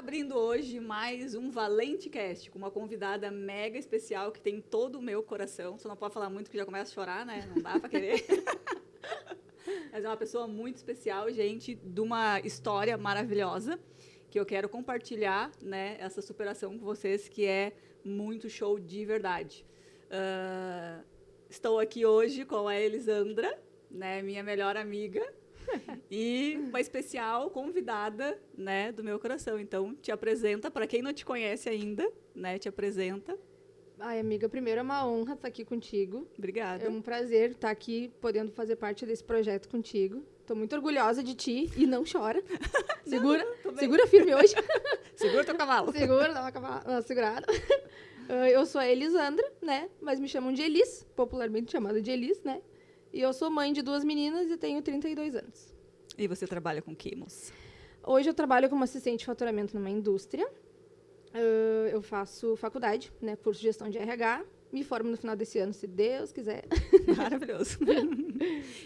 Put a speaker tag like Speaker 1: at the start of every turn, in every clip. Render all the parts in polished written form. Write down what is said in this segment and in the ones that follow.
Speaker 1: abrindo hoje mais um Valente Cast, com uma convidada mega especial que tem todo o meu coração. Só não pode falar muito que já começa a chorar, né? Não dá pra querer. Mas é uma pessoa muito especial, gente, de uma história maravilhosa, que eu quero compartilhar, né, essa superação com vocês, que é muito show de verdade. Estou aqui hoje com a Elisandra, né, minha melhor amiga, e uma especial convidada, né, do meu coração. Então, te apresenta, para quem não te conhece ainda, né, te apresenta.
Speaker 2: Ai, amiga, primeiro é uma honra estar aqui contigo.
Speaker 1: Obrigada.
Speaker 2: É um prazer estar aqui, podendo fazer parte desse projeto contigo. Estou muito orgulhosa de ti e não chora. Segura, segura firme hoje.
Speaker 1: Segura teu cavalo.
Speaker 2: Segura, dá uma segurada. Eu sou a Elisandra, né? Mas me chamam de Elis, popularmente chamada de Elis, né? E eu sou mãe de 2 meninas e tenho 32 anos.
Speaker 1: E você trabalha com que, moça?
Speaker 2: Hoje eu trabalho como assistente de faturamento numa indústria. Eu faço faculdade, né? Curso de gestão de RH. Me formo no final desse ano, se Deus quiser.
Speaker 1: Maravilhoso.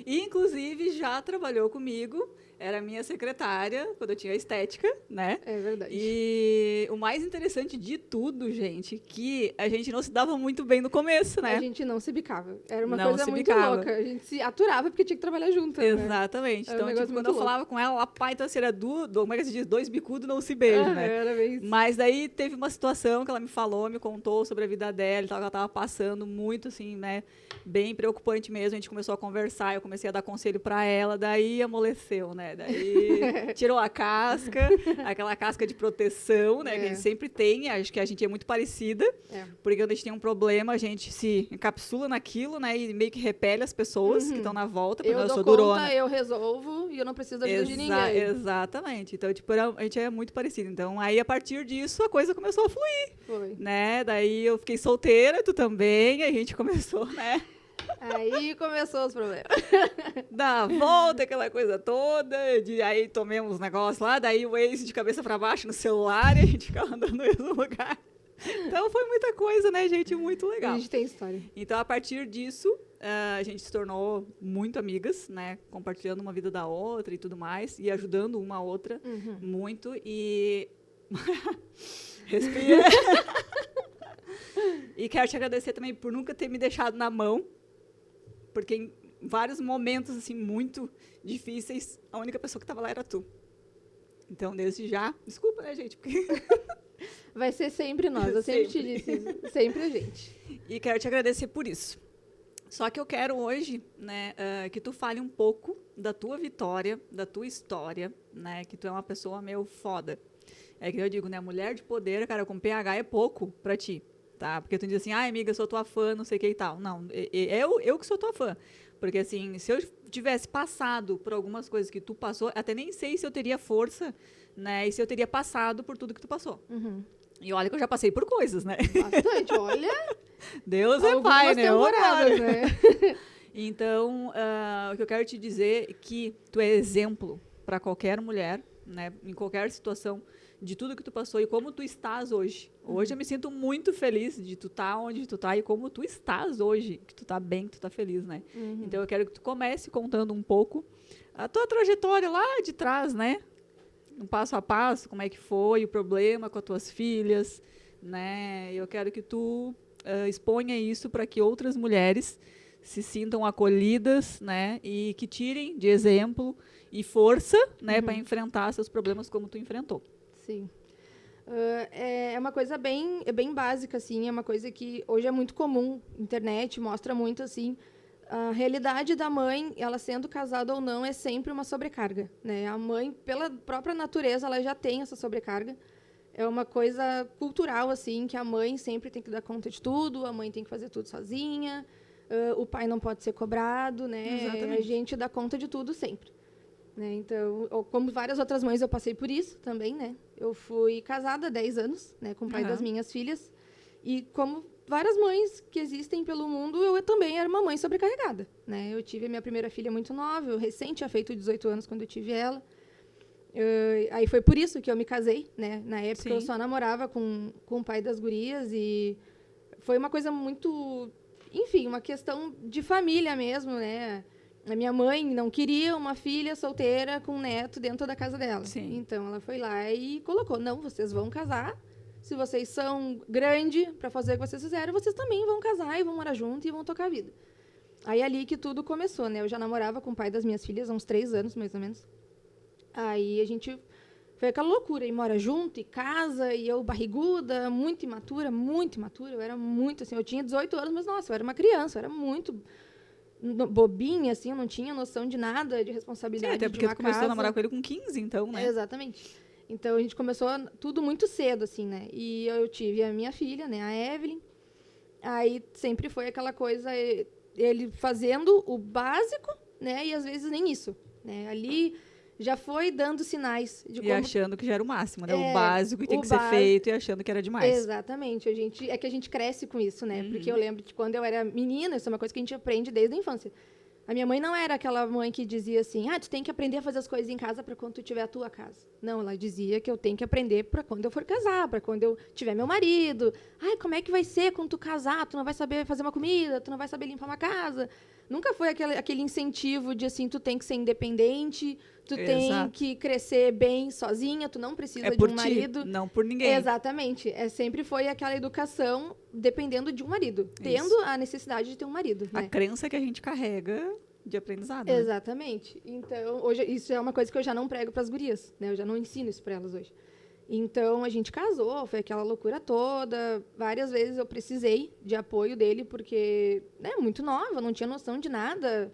Speaker 1: E, inclusive, já trabalhou comigo. Era minha secretária, quando eu tinha estética, né?
Speaker 2: É verdade.
Speaker 1: E o mais interessante de tudo, gente, que a gente não se dava muito bem no começo, né?
Speaker 2: A gente não se bicava. Era uma
Speaker 1: Não
Speaker 2: coisa
Speaker 1: se
Speaker 2: muito
Speaker 1: bicava.
Speaker 2: louca. A gente se aturava porque tinha que trabalhar junto, né?
Speaker 1: Exatamente.
Speaker 2: Era um
Speaker 1: Então,
Speaker 2: negócio
Speaker 1: tipo,
Speaker 2: muito
Speaker 1: quando eu
Speaker 2: louco.
Speaker 1: falava com ela, ela, pai, então assim, era como é que se diz? 2 bicudos não se beijam, né?
Speaker 2: Era bem isso.
Speaker 1: Mas daí teve uma situação que ela me falou, me contou sobre a vida dela e tal, que ela tava passando muito, assim, né? Bem preocupante mesmo. A gente começou a conversar, eu comecei a dar conselho pra ela, daí amoleceu, né? Daí tirou a casca, aquela casca de proteção, né? Que a gente sempre tem, acho que a gente é muito parecida, porque quando a gente tem um problema, a gente se encapsula naquilo, né? E meio que repele as pessoas que estão na volta, porque eu
Speaker 2: Eu
Speaker 1: sou
Speaker 2: dou
Speaker 1: durona.
Speaker 2: conta, eu resolvo e eu não preciso da ajuda de ninguém.
Speaker 1: Exatamente. Então, tipo, a gente é muito parecido. Então, aí, a partir disso, a coisa começou a fluir,
Speaker 2: Foi.
Speaker 1: né? Daí, eu fiquei solteira, tu também, a gente começou, né?
Speaker 2: Aí começou os problemas.
Speaker 1: Dar a volta, aquela coisa toda. Aí, tomei uns negócios lá, daí o Waze de cabeça pra baixo no celular e a gente ficava andando no mesmo lugar. Então, foi muita coisa, né, gente? Muito legal.
Speaker 2: A gente tem história.
Speaker 1: Então, a partir disso, a gente se tornou muito amigas, né? Compartilhando uma vida da outra e tudo mais. E ajudando uma a outra muito. E... Respira. E quero te agradecer também por nunca ter me deixado na mão. Porque em vários momentos, assim, muito difíceis, a única pessoa que estava lá era tu. Então, desde já... Desculpa, né, gente? Porque...
Speaker 2: Vai ser sempre nós, eu sempre te disse isso. Sempre a gente.
Speaker 1: E quero te agradecer por isso. Só que eu quero hoje, né, que tu fale um pouco da tua vitória, da tua história, né, que tu é uma pessoa meio foda. É que eu digo, né, mulher de poder, cara, com PH é pouco pra ti, tá? Porque tu diz assim, ai, amiga, eu sou tua fã, não sei o que e tal. Não, eu que sou tua fã. Porque, assim, se eu tivesse passado por algumas coisas que tu passou, até nem sei se eu teria força, né, e se eu teria passado por tudo que tu passou. E olha que eu já passei por coisas, né?
Speaker 2: Bastante, olha.
Speaker 1: Deus é pai, né?
Speaker 2: Temporadas, né?
Speaker 1: Então, o que eu quero te dizer é que tu é exemplo para qualquer mulher, né? Em qualquer situação, de tudo que tu passou e como tu estás hoje. Hoje eu me sinto muito feliz de tu estar onde tu tá e como tu estás hoje, que tu tá bem, que tu tá feliz, né? Então, eu quero que tu comece contando um pouco a tua trajetória lá de trás, né? Um passo a passo, como é que foi o problema com as tuas filhas, né? Eu quero que tu exponha isso para que outras mulheres se sintam acolhidas, né? E que tirem de exemplo e força, né? Para enfrentar seus problemas como tu enfrentou.
Speaker 2: Sim. É uma coisa bem básica, assim. É uma coisa que hoje é muito comum. Internet mostra muito, assim. A realidade da mãe, ela sendo casada ou não, é sempre uma sobrecarga, né? A mãe, pela própria natureza, ela já tem essa sobrecarga. É uma coisa cultural, assim, que a mãe sempre tem que dar conta de tudo, a mãe tem que fazer tudo sozinha, o pai não pode ser cobrado, né?
Speaker 1: Exatamente.
Speaker 2: A gente dá conta de tudo sempre. Né? Então, como várias outras mães, eu passei por isso também, né? Eu fui casada há 10 anos, né, com o pai das minhas filhas. E como várias mães que existem pelo mundo, eu também era uma mãe sobrecarregada, né? Eu tive a minha primeira filha muito nova, eu recém tinha feito 18 anos quando eu tive ela. Aí foi por isso que eu me casei, né? Na época eu só namorava com o pai das gurias e foi uma coisa muito... Enfim, uma questão de família mesmo, né? A minha mãe não queria uma filha solteira com neto dentro da casa dela.
Speaker 1: Sim.
Speaker 2: Então, ela foi lá e colocou, não, vocês vão casar. Se vocês são grande para fazer o que vocês fizeram, vocês também vão casar e vão morar junto e vão tocar a vida. Aí, ali que tudo começou, né? Eu já namorava com o pai das minhas filhas há uns 3 anos, mais ou menos. Aí, a gente... Foi aquela loucura, e mora junto, e casa, e eu barriguda, muito imatura, eu era muito, assim, eu tinha 18 anos, mas, nossa, eu era uma criança, eu era muito bobinha, assim, eu não tinha noção de nada, de responsabilidade
Speaker 1: Até porque
Speaker 2: de uma
Speaker 1: tu começou a
Speaker 2: casa.
Speaker 1: namorar com ele com 15, então, né?
Speaker 2: Exatamente. Então, a gente começou tudo muito cedo, assim, né? E eu tive a minha filha, né, a Evelyn, aí sempre foi aquela coisa, ele fazendo o básico, né, e às vezes nem isso, né, ali... Já foi dando sinais de como...
Speaker 1: E achando que já era o máximo, né? O básico e tem que ser feito e achando que era demais.
Speaker 2: Exatamente. É que a gente cresce com isso, né? Porque eu lembro que quando eu era menina, isso é uma coisa que a gente aprende desde a infância. A minha mãe não era aquela mãe que dizia assim, tu tem que aprender a fazer as coisas em casa para quando tu tiver a tua casa. Não, ela dizia que eu tenho que aprender para quando eu for casar, para quando eu tiver meu marido. Como é que vai ser quando tu casar? Tu não vai saber fazer uma comida, tu não vai saber limpar uma casa. Nunca foi aquele incentivo de, assim, tu tem que ser independente, tu tem que crescer bem sozinha, tu não precisa de um marido.
Speaker 1: Não por ninguém.
Speaker 2: Exatamente. Sempre foi aquela educação dependendo de um marido, tendo a necessidade de ter um marido.
Speaker 1: A crença que a gente carrega de aprendizado. Né?
Speaker 2: Exatamente. Então, hoje, isso é uma coisa que eu já não prego para as gurias, né? Eu já não ensino isso para elas hoje. Então, a gente casou, foi aquela loucura toda. Várias vezes eu precisei de apoio dele, porque muito nova, não tinha noção de nada.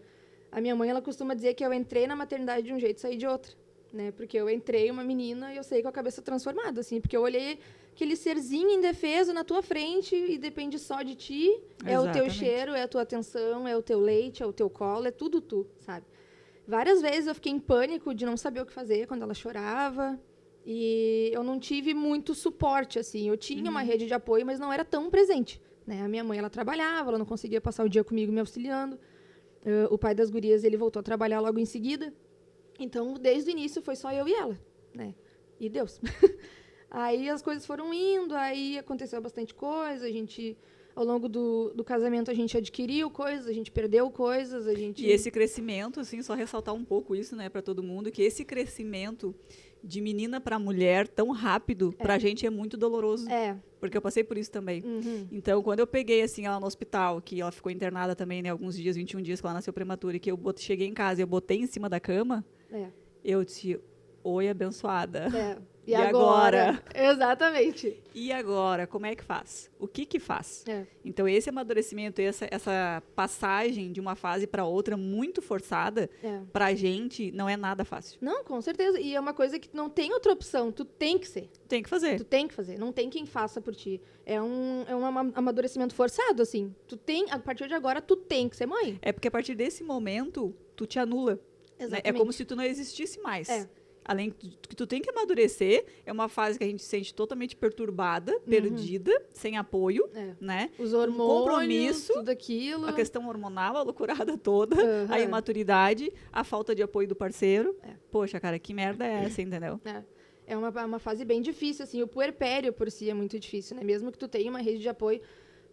Speaker 2: A minha mãe, ela costuma dizer que eu entrei na maternidade de um jeito e saí de outro, né? Porque eu entrei uma menina e eu saí com a cabeça transformada, assim. Porque eu olhei aquele serzinho indefeso na tua frente e depende só de ti. Exatamente. É o teu cheiro, é a tua atenção, é o teu leite, é o teu colo, é tudo tu, sabe? Várias vezes eu fiquei em pânico de não saber o que fazer quando ela chorava. E eu não tive muito suporte, assim. Eu tinha uma rede de apoio, mas não era tão presente, né? A minha mãe, ela trabalhava, ela não conseguia passar o dia comigo me auxiliando. O pai das gurias, ele voltou a trabalhar logo em seguida. Então, desde o início, foi só eu e ela, né? E Deus. Aí as coisas foram indo, aí aconteceu bastante coisa, a gente... Ao longo do casamento, a gente adquiriu coisas, a gente perdeu coisas, a gente...
Speaker 1: E esse crescimento, assim, só ressaltar um pouco isso, né, para todo mundo, que esse crescimento de menina para mulher tão rápido, pra gente é muito doloroso. Porque eu passei por isso também. Então, quando eu peguei, assim, ela no hospital, que ela ficou internada também, né, alguns dias, 21 dias, que ela nasceu prematura, e que eu cheguei em casa e eu botei em cima da cama, eu disse, oi, abençoada.
Speaker 2: E agora? Exatamente.
Speaker 1: E agora, como é que faz? O que faz? Então, esse amadurecimento, essa passagem de uma fase para outra muito forçada, pra gente, não é nada fácil.
Speaker 2: Não, com certeza. E é uma coisa que não tem outra opção. Tu tem que ser.
Speaker 1: Tem que fazer.
Speaker 2: Tu tem que fazer. Não tem quem faça por ti. É um amadurecimento forçado, assim. A partir de agora, tu tem que ser mãe.
Speaker 1: É porque a partir desse momento, tu te anula.
Speaker 2: Exatamente.
Speaker 1: Né? É como se tu não existisse mais. Além que tu tem que amadurecer, é uma fase que a gente se sente totalmente perturbada, perdida, sem apoio, né?
Speaker 2: Os hormônios,
Speaker 1: um compromisso,
Speaker 2: tudo aquilo.
Speaker 1: A questão hormonal, a loucurada toda, a imaturidade, a falta de apoio do parceiro. Poxa, cara, que merda é essa, entendeu?
Speaker 2: É uma fase bem difícil, assim. O puerpério, por si, é muito difícil, né? Mesmo que tu tenha uma rede de apoio,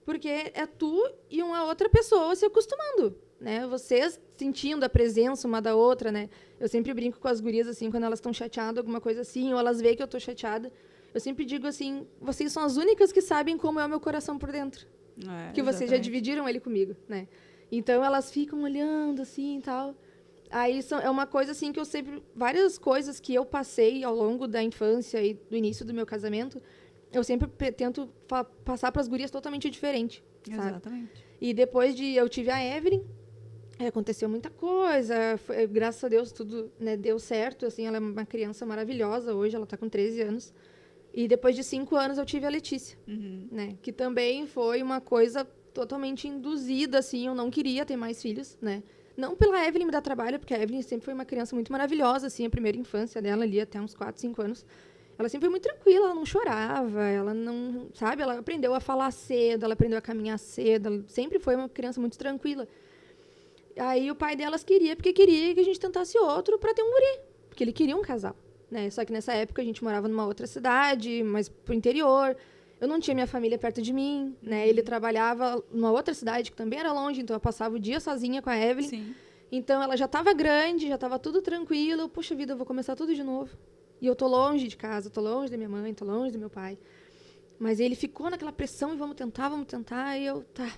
Speaker 2: porque é tu e uma outra pessoa se acostumando, né? Vocês sentindo a presença uma da outra, né? Eu sempre brinco com as gurias, assim, quando elas estão chateadas, alguma coisa assim, ou elas veem que eu tô chateada. Eu sempre digo assim, vocês são as únicas que sabem como é o meu coração por dentro. Que vocês já dividiram ele comigo, né? Então, elas ficam olhando, assim, e tal. Aí, é uma coisa, assim, que eu sempre... Várias coisas que eu passei ao longo da infância e do início do meu casamento, eu sempre tento passar para as gurias totalmente diferente, sabe?
Speaker 1: Exatamente.
Speaker 2: E depois eu tive a Evelyn, aconteceu muita coisa, graças a Deus tudo, né, deu certo, assim, ela é uma criança maravilhosa hoje, ela está com 13 anos. E depois de 5 anos eu tive a Letícia, né, que também foi uma coisa totalmente induzida, assim, eu não queria ter mais filhos, né. Não pela Evelyn me dar trabalho, porque a Evelyn sempre foi uma criança muito maravilhosa, assim, a primeira infância dela ali até uns 4, 5 anos. Ela sempre foi muito tranquila, ela não chorava, ela não, sabe, ela aprendeu a falar cedo, ela aprendeu a caminhar cedo, ela sempre foi uma criança muito tranquila. Aí o pai delas porque queria que a gente tentasse outro para ter um guri, porque ele queria um casal, né? Só que nessa época a gente morava numa outra cidade, mais pro interior, eu não tinha minha família perto de mim, né? Ele trabalhava numa outra cidade que também era longe, então eu passava o dia sozinha com a Evelyn.
Speaker 1: Sim.
Speaker 2: Então, ela já estava grande, já estava tudo tranquilo. Puxa vida, eu vou começar tudo de novo. E eu tô longe de casa, tô longe da minha mãe, tô longe do meu pai. Mas ele ficou naquela pressão e vamos tentar. E eu, tá.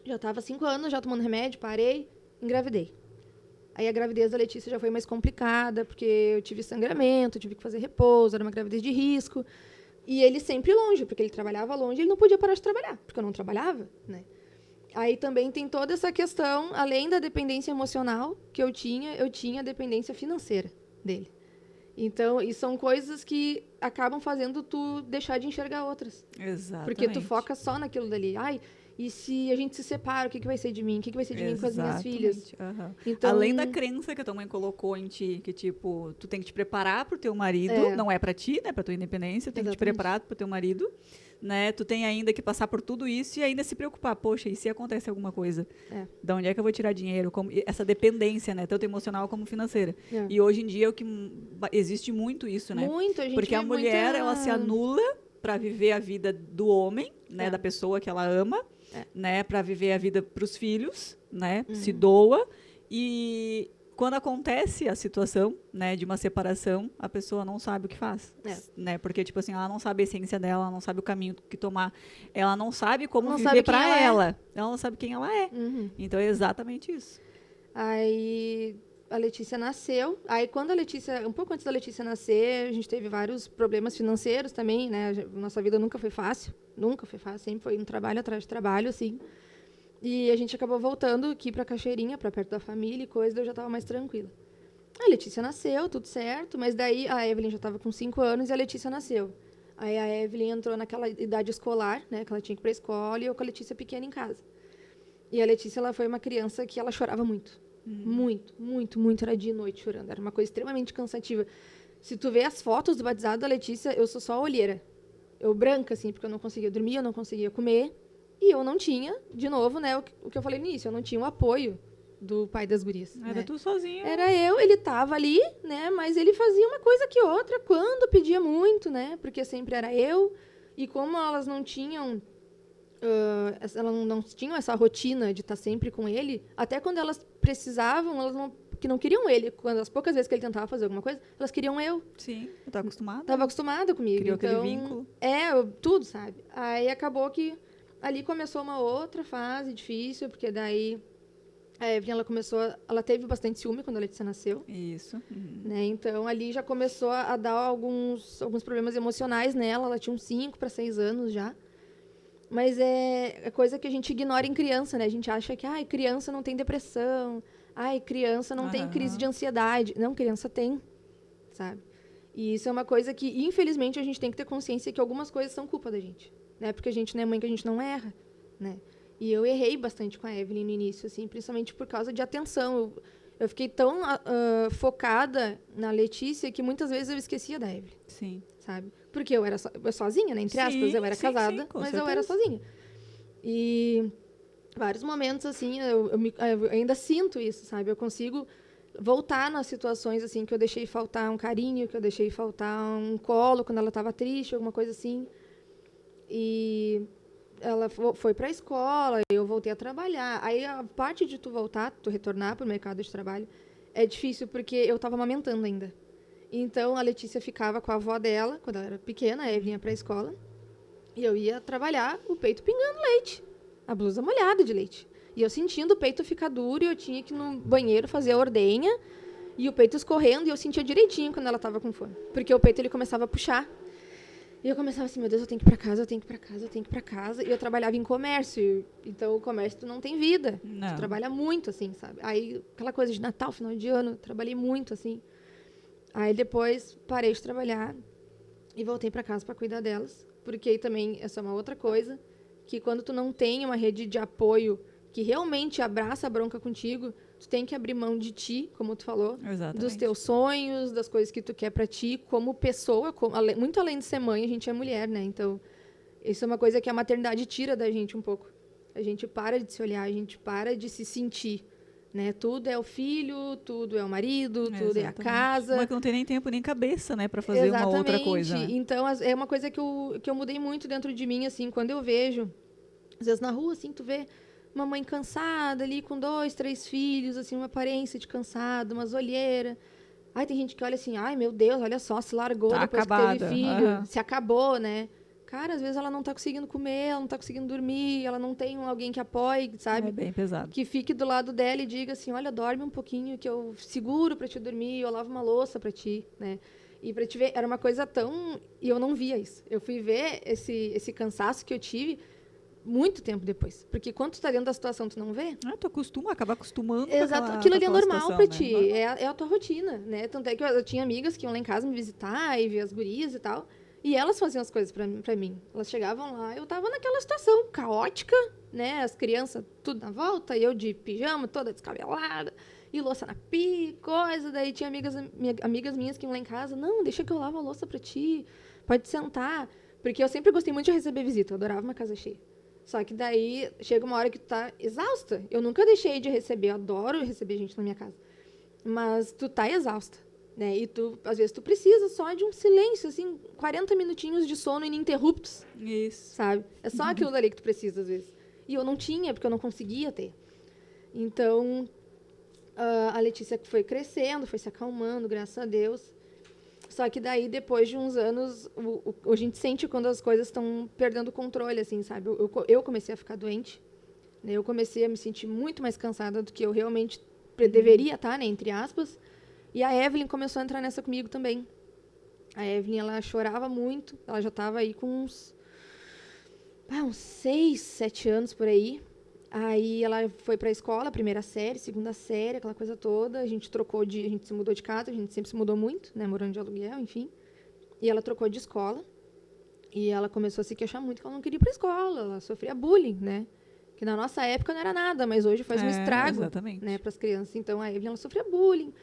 Speaker 2: Já estava 5 anos, já tomando remédio, parei, engravidei. Aí a gravidez da Letícia já foi mais complicada, porque eu tive sangramento, tive que fazer repouso, era uma gravidez de risco. E ele sempre longe, porque ele trabalhava longe, ele não podia parar de trabalhar, porque eu não trabalhava, né? Aí também tem toda essa questão, além da dependência emocional que eu tinha a dependência financeira dele. Então, e são coisas que acabam fazendo tu deixar de enxergar outras.
Speaker 1: Exatamente.
Speaker 2: Porque tu foca só naquilo dali. Ai, e se a gente se separa, o que vai ser de mim? O que vai ser de mim com as minhas filhas?
Speaker 1: Uhum.
Speaker 2: Então,
Speaker 1: além da crença que a tua mãe colocou em ti, que tipo, tu tem que te preparar pro teu marido, não é pra ti, né, pra tua independência, tu tem que te preparar pro teu marido, né, tu tem ainda que passar por tudo isso e ainda se preocupar, poxa, e se acontece alguma coisa? Da onde é que eu vou tirar dinheiro? Como, essa dependência, né, tanto emocional como financeira. E hoje em dia é o que existe muito isso, né?
Speaker 2: Muito, a gente
Speaker 1: porque a mulher, ela se anula pra viver a vida do homem, né, da pessoa que ela ama, né, para viver a vida para os filhos, né, se doa, e quando acontece a situação, né, de uma separação, a pessoa não sabe o que faz, né, porque tipo assim, ela não sabe a essência dela, ela não sabe o caminho que tomar, ela não sabe como viver para ela não sabe quem ela é. Então é exatamente isso.
Speaker 2: Aí a Letícia nasceu. Aí quando um pouco antes da Letícia nascer, a gente teve vários problemas financeiros também, né? Nossa vida nunca foi fácil, sempre foi um trabalho atrás de trabalho, assim. E a gente acabou voltando aqui para Cachoeirinha, para perto da família e coisa, daí eu já estava mais tranquila. A Letícia nasceu, tudo certo, mas daí a Evelyn já estava com 5 anos e a Letícia nasceu. Aí a Evelyn entrou naquela idade escolar, né, que ela tinha que ir para a escola, e eu com a Letícia pequena em casa. E a Letícia, ela foi uma criança que ela chorava muito. Muito, era dia e noite chorando. Era uma coisa extremamente cansativa. Se tu vê as fotos do batizado da Letícia, eu sou só a olheira. Eu branca, assim, porque eu não conseguia dormir, eu não conseguia comer. E eu não tinha, de novo, né, o que eu falei no início, eu não tinha o apoio do pai das gurias.
Speaker 1: Era tu sozinho.
Speaker 2: Era eu, ele tava ali, né, mas ele fazia uma coisa que outra, quando pedia muito, né, porque sempre era eu. E como elas não tinham... elas não tinham essa rotina de estar sempre com ele, até quando elas precisavam, elas não queriam ele, quando as poucas vezes que ele tentava fazer alguma coisa, elas queriam eu.
Speaker 1: Sim, eu tava acostumada.
Speaker 2: Tava acostumada comigo.
Speaker 1: Criou
Speaker 2: então,
Speaker 1: aquele vínculo.
Speaker 2: Tudo, sabe? Aí acabou que ali começou uma outra fase difícil, porque daí a Evelyn, ela teve bastante ciúme quando a Letícia nasceu.
Speaker 1: Isso.
Speaker 2: Né? Então, ali já começou a dar alguns problemas emocionais nela, ela tinha uns 5 para 6 anos já. Mas é coisa que a gente ignora em criança, né? A gente acha que criança não tem depressão, criança não tem crise de ansiedade. Não, criança tem, sabe? E isso é uma coisa que, infelizmente, a gente tem que ter consciência que algumas coisas são culpa da gente, né? Porque a gente não é mãe, que a gente não erra, né? E eu errei bastante com a Evelyn no início, assim, principalmente por causa de atenção. Eu fiquei tão focada na Letícia que muitas vezes eu esquecia da Evelyn.
Speaker 1: Sim.
Speaker 2: Sabe? Porque eu era sozinha, né? Entre aspas, eu era casada, mas certeza. Eu era sozinha. E vários momentos, assim, eu ainda sinto isso, sabe? Eu consigo voltar nas situações, assim, que eu deixei faltar um carinho, que eu deixei faltar um colo quando ela estava triste, alguma coisa assim. E ela foi para a escola, eu voltei a trabalhar. Aí a parte de tu retornar para o mercado de trabalho, é difícil porque eu estava amamentando ainda. Então, a Letícia ficava com a avó dela, quando ela era pequena, a Evelyn ia para a escola, e eu ia trabalhar, o peito pingando leite, a blusa molhada de leite. E eu sentindo o peito ficar duro, e eu tinha que ir no banheiro fazer a ordenha, e o peito escorrendo, e eu sentia direitinho quando ela estava com fome. Porque o peito ele começava a puxar. E eu começava assim, meu Deus, eu tenho que ir para casa, eu tenho que ir para casa, eu tenho que ir para casa. E eu trabalhava em comércio, então o comércio tu não tem vida.
Speaker 1: Não.
Speaker 2: Tu trabalha muito, assim, sabe? Aí, aquela coisa de Natal, final de ano, eu trabalhei muito, assim. Aí depois parei de trabalhar e voltei para casa para cuidar delas, porque aí também essa é uma outra coisa, que quando tu não tem uma rede de apoio que realmente abraça a bronca contigo, tu tem que abrir mão de ti, como tu falou,
Speaker 1: Exatamente.
Speaker 2: Dos teus sonhos, das coisas que tu quer para ti, como pessoa, muito além de ser mãe, a gente é mulher, né? Então, isso é uma coisa que a maternidade tira da gente um pouco. A gente para de se olhar, a gente para de se sentir. Né? Tudo é o filho, tudo é o marido, tudo é a casa.
Speaker 1: Mas que não tem nem tempo nem cabeça, né, para fazer uma outra coisa. Né?
Speaker 2: Então, é uma coisa que eu mudei muito dentro de mim, assim, quando eu vejo, às vezes na rua, assim, tu vê uma mãe cansada ali, com 2, 3 filhos, assim, uma aparência de cansada, umas olheiras. Ai, tem gente que olha assim, ai, meu Deus, olha só, se largou
Speaker 1: Tá
Speaker 2: depois
Speaker 1: acabada.
Speaker 2: que teve filho, se acabou, né? Cara, às vezes ela não tá conseguindo comer, ela não tá conseguindo dormir, ela não tem alguém que apoie, sabe?
Speaker 1: É bem pesado.
Speaker 2: Que fique do lado dela e diga assim, olha, dorme um pouquinho que eu seguro pra te dormir, eu lavo uma louça pra ti, né? E pra te ver, era uma coisa tão... E eu não via isso. Eu fui ver esse cansaço que eu tive muito tempo depois. Porque quando tu tá dentro da situação, tu não vê.
Speaker 1: Tu acaba acostumando
Speaker 2: Exato,
Speaker 1: com
Speaker 2: aquilo ali é
Speaker 1: aquela
Speaker 2: normal
Speaker 1: situação,
Speaker 2: pra
Speaker 1: né?
Speaker 2: ti.
Speaker 1: Normal.
Speaker 2: É a tua rotina, né? Tanto é que eu tinha amigas que iam lá em casa me visitar e ver as gurias e tal. E elas faziam as coisas pra mim. Elas chegavam lá, eu tava naquela situação caótica, né? As crianças tudo na volta, e eu de pijama, toda descabelada, e louça na pia, coisa. Daí tinha amigas minhas que iam lá em casa, não, deixa que eu lavo a louça pra ti, pode sentar. Porque eu sempre gostei muito de receber visita, eu adorava uma casa cheia. Só que daí chega uma hora que tu tá exausta. Eu nunca deixei de receber, eu adoro receber gente na minha casa. Mas tu tá exausta, né? E tu, às vezes, tu precisa só de um silêncio, assim, 40 minutinhos de sono ininterruptos,
Speaker 1: Isso.
Speaker 2: sabe? É só aquilo dali que tu precisa, às vezes. E eu não tinha, porque eu não conseguia ter. Então, a Letícia foi crescendo, foi se acalmando, graças a Deus. Só que daí, depois de uns anos, a gente sente quando as coisas estão perdendo o controle, assim, sabe? Eu comecei a ficar doente, né? Eu comecei a me sentir muito mais cansada do que eu realmente deveria estar, né? Entre aspas. E a Evelyn começou a entrar nessa comigo também. A Evelyn, ela chorava muito. Ela já estava aí com uns 6, 7 anos por aí. Aí ela foi pra escola, primeira série, segunda série, aquela coisa toda. A gente se mudou de casa, a gente sempre se mudou muito, né, morando de aluguel, enfim. E ela trocou de escola. E ela começou a se queixar muito que ela não queria ir pra escola, ela sofria bullying, né? Que na nossa época não era nada, mas hoje faz um estrago,
Speaker 1: exatamente.
Speaker 2: né, pras crianças. Então a Evelyn, ela sofria bullying.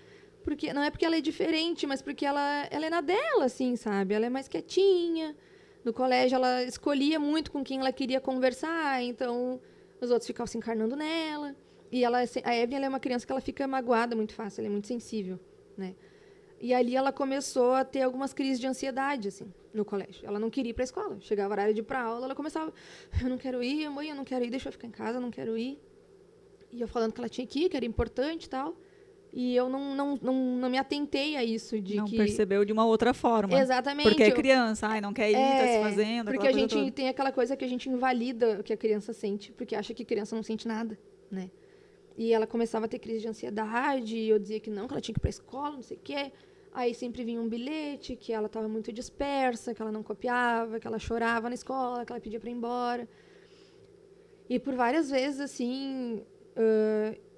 Speaker 2: Porque não é porque ela é diferente, mas porque ela é na dela, assim, sabe? Ela é mais quietinha. No colégio ela escolhia muito com quem ela queria conversar, então os outros ficavam se encarnando nela. E a Evelyn, ela é uma criança que ela fica magoada muito fácil, ela é muito sensível, né? E ali ela começou a ter algumas crises de ansiedade, assim, no colégio. Ela não queria ir para a escola. Chegava o horário de ir para aula, ela começava, eu não quero ir, mãe, eu não quero ir, deixa eu ficar em casa, eu não quero ir. E eu falando que ela tinha que ir, que era importante e tal. E eu não me atentei a isso.
Speaker 1: Não percebeu de uma outra forma.
Speaker 2: Exatamente.
Speaker 1: Porque é criança, não quer ir, tá se fazendo.
Speaker 2: Porque a gente tem aquela coisa que a gente invalida o que a criança sente, porque acha que a criança não sente nada, né? E ela começava a ter crise de ansiedade, e eu dizia que não, que ela tinha que ir para a escola, não sei o quê. Aí sempre vinha um bilhete, que ela estava muito dispersa, que ela não copiava, que ela chorava na escola, que ela pedia para ir embora. E por várias vezes, assim,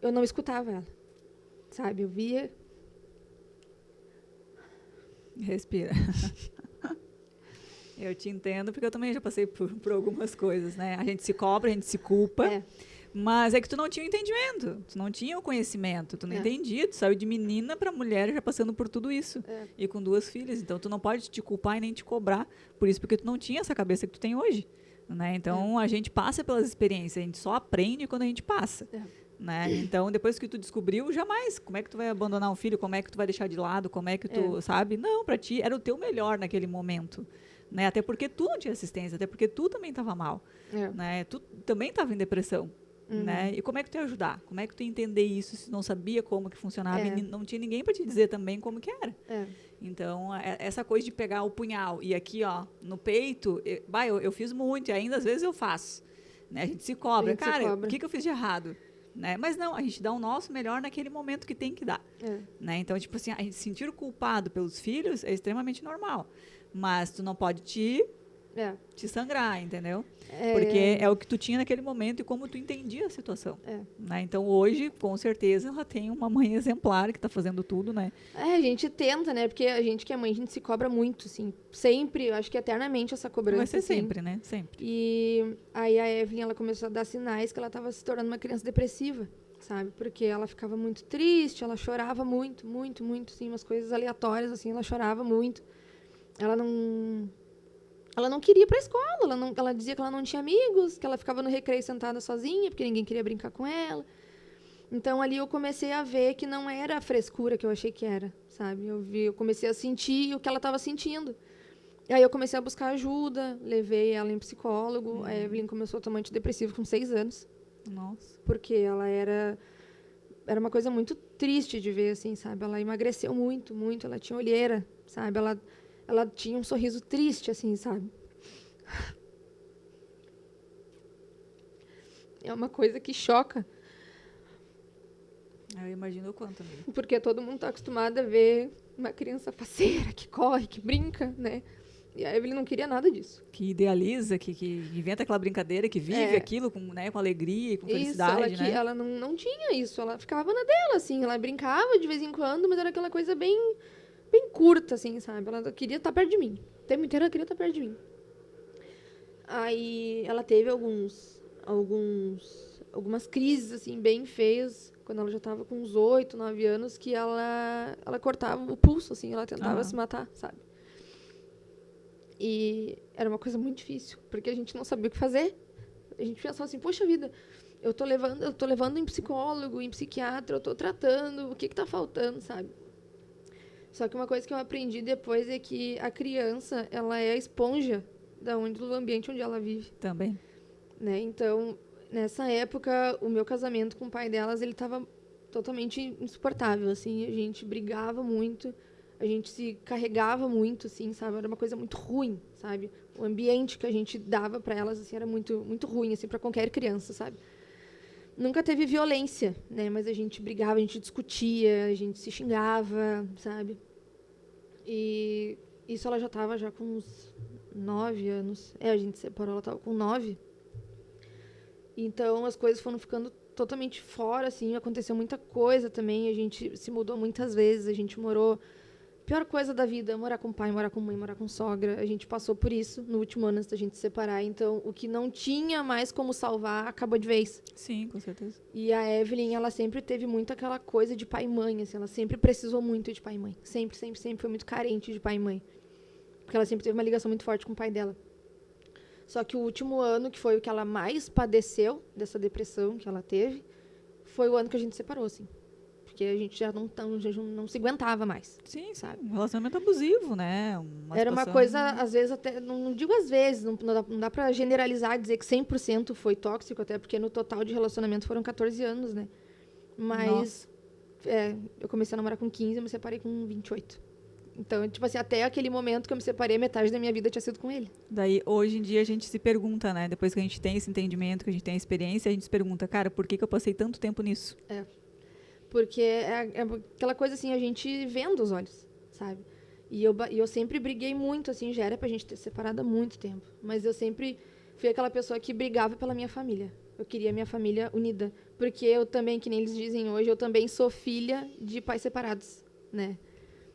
Speaker 2: eu não escutava ela. Sabe, eu via...
Speaker 1: Respira. Eu te entendo, porque eu também já passei por algumas coisas, né? A gente se cobra, a gente se culpa, mas é que tu não tinha o entendimento, tu não tinha o conhecimento, tu não entendia, tu saiu de menina para mulher já passando por tudo isso, e com 2 filhas, então tu não pode te culpar e nem te cobrar por isso, porque tu não tinha essa cabeça que tu tem hoje, né? Então a gente passa pelas experiências, a gente só aprende quando a gente passa. Né? Então, depois que tu descobriu, jamais. Como é que tu vai abandonar um filho? Como é que tu vai deixar de lado? Como é que tu, sabe? Não, pra ti era o teu melhor naquele momento. Né? Até porque tu não tinha assistência, até porque tu também estava mal. Né? Tu também estava em depressão. Né? E como é que tu ia ajudar? Como é que tu ia entender isso se não sabia como que funcionava e não tinha ninguém para te dizer também como que era? Então, essa coisa de pegar o punhal e aqui, ó, no peito, eu fiz muito e ainda às vezes eu faço. Né? A gente se cobra. Cara, o que eu fiz de errado? Né? Mas não, a gente dá o nosso melhor naquele momento que tem que dar. Né? Então, tipo assim, a gente se sentir culpado pelos filhos é extremamente normal. Mas tu não pode te sangrar, entendeu? Porque é o que tu tinha naquele momento e como tu entendia a situação. Né? Então, hoje, com certeza, ela tem uma mãe exemplar que está fazendo tudo, né?
Speaker 2: A gente tenta, né? Porque a gente que é mãe, a gente se cobra muito, assim. Sempre, acho que eternamente essa cobrança.
Speaker 1: Vai ser
Speaker 2: assim.
Speaker 1: sempre, né? Sempre.
Speaker 2: E aí a Evelyn, ela começou a dar sinais que ela estava se tornando uma criança depressiva, sabe? Porque ela ficava muito triste, ela chorava muito, muito, muito, assim, umas coisas aleatórias, assim, ela chorava muito. Ela não queria ir para a escola, ela dizia que ela não tinha amigos, que ela ficava no recreio sentada sozinha, porque ninguém queria brincar com ela. Então, ali eu comecei a ver que não era a frescura que eu achei que era, sabe? Eu comecei a sentir o que ela estava sentindo. E aí eu comecei a buscar ajuda, levei ela em psicólogo. A Evelyn começou a tomar antidepressivo com 6 anos.
Speaker 1: Nossa.
Speaker 2: Porque ela era uma coisa muito triste de ver, assim, sabe? Ela emagreceu muito, muito. Ela tinha olheira, sabe? Ela tinha um sorriso triste, assim, sabe? É uma coisa que choca,
Speaker 1: Eu imagino o quanto, amiga.
Speaker 2: porque todo mundo está acostumado a ver uma criança faceira, que corre, que brinca, né? E a Evelyn não queria nada disso.
Speaker 1: Que idealiza, que inventa aquela brincadeira, que vive aquilo com, né, com alegria e com
Speaker 2: Isso,
Speaker 1: felicidade, né?
Speaker 2: ela não tinha isso. Ela ficava na dela, assim. Ela brincava de vez em quando, mas era aquela coisa bem, bem curta, assim, sabe? Ela queria estar perto de mim. O tempo inteiro ela queria estar perto de mim. Aí ela teve algumas crises, assim, bem feias, quando ela já estava com uns 8, 9 anos, que ela cortava o pulso, assim, ela tentava se matar, sabe? E era uma coisa muito difícil, porque a gente não sabia o que fazer. A gente pensava assim, poxa vida, eu tô levando em psicólogo, em psiquiatra, eu tô tratando, o que tá faltando, sabe? Só que uma coisa que eu aprendi depois é que a criança, ela é a esponja do ambiente onde ela vive.
Speaker 1: Também.
Speaker 2: Né? Então, nessa época, o meu casamento com o pai delas, ele estava totalmente insuportável, assim, a gente brigava muito, a gente se carregava muito, assim, sabe? Era uma coisa muito ruim, sabe? O ambiente que a gente dava para elas, assim, era muito, muito ruim, assim, para qualquer criança, sabe? Nunca teve violência, né? Mas a gente brigava, a gente discutia, a gente se xingava, sabe? E isso ela já estava já com uns 9 anos. A gente separou, ela estava com 9. Então, as coisas foram ficando totalmente fora, assim, aconteceu muita coisa também, a gente se mudou muitas vezes, a gente morou... Pior coisa da vida, morar com pai, morar com mãe, morar com sogra, a gente passou por isso no último ano antes da gente se separar, então, o que não tinha mais como salvar, acabou de vez.
Speaker 1: Sim, com certeza.
Speaker 2: E a Evelyn, ela sempre teve muito aquela coisa de pai e mãe, assim, ela sempre precisou muito de pai e mãe, sempre, sempre, sempre foi muito carente de pai e mãe, porque ela sempre teve uma ligação muito forte com o pai dela. Só que o último ano, que foi o que ela mais padeceu dessa depressão que ela teve, foi o ano que a gente separou, assim. Porque a gente já não se aguentava mais.
Speaker 1: Sim,
Speaker 2: sabe?
Speaker 1: Um relacionamento abusivo, né?
Speaker 2: Era uma coisa, às vezes, até... Não digo às vezes, não dá pra generalizar, dizer que 100% foi tóxico, até porque no total de relacionamento foram 14 anos, né? Mas eu comecei a namorar com 15 e me separei com 28. Então, tipo assim, até aquele momento que eu me separei, metade da minha vida tinha sido com ele.
Speaker 1: Daí, hoje em dia, a gente se pergunta, né? Depois que a gente tem esse entendimento, que a gente tem a experiência, a gente se pergunta, cara, por que eu passei tanto tempo nisso?
Speaker 2: Porque é aquela coisa assim, a gente vendo os olhos, sabe? E eu sempre briguei muito, assim, já era pra gente ter separado há muito tempo. Mas eu sempre fui aquela pessoa que brigava pela minha família. Eu queria a minha família unida. Porque eu também, que nem eles dizem hoje, eu também sou filha de pais separados, né?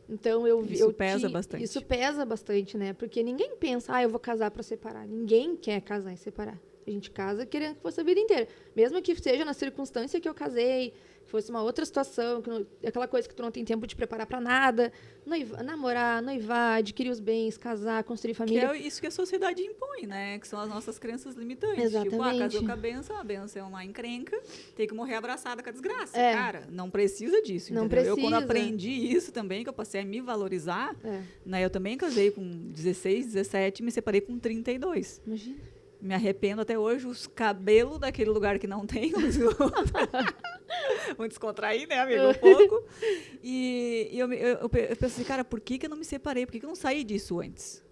Speaker 2: Então
Speaker 1: Isso pesa bastante.
Speaker 2: Isso pesa bastante, né? Porque ninguém pensa, eu vou casar para separar. Ninguém quer casar e separar. A gente casa querendo que fosse a vida inteira. Mesmo que seja na circunstância que eu casei, fosse uma outra situação, aquela coisa que tu não tem tempo de preparar para nada, namorar, noivar, adquirir os bens, casar, construir família.
Speaker 1: Que é isso que a sociedade impõe, né? Que são as nossas crenças limitantes.
Speaker 2: Exatamente.
Speaker 1: Tipo, casou com a benção é uma encrenca, tem que morrer abraçada com a desgraça. Cara, não precisa disso,
Speaker 2: não
Speaker 1: entendeu?
Speaker 2: precisa.
Speaker 1: Eu, quando aprendi isso também, que eu passei a me valorizar, né? Eu também casei com 16, 17 e me separei com 32.
Speaker 2: Imagina.
Speaker 1: Me arrependo até hoje, os cabelos daquele lugar que não tem. Vamos descontrair, né, amigo? Um pouco. E eu penso assim, cara, por que eu não me separei? Por que eu não saí disso antes?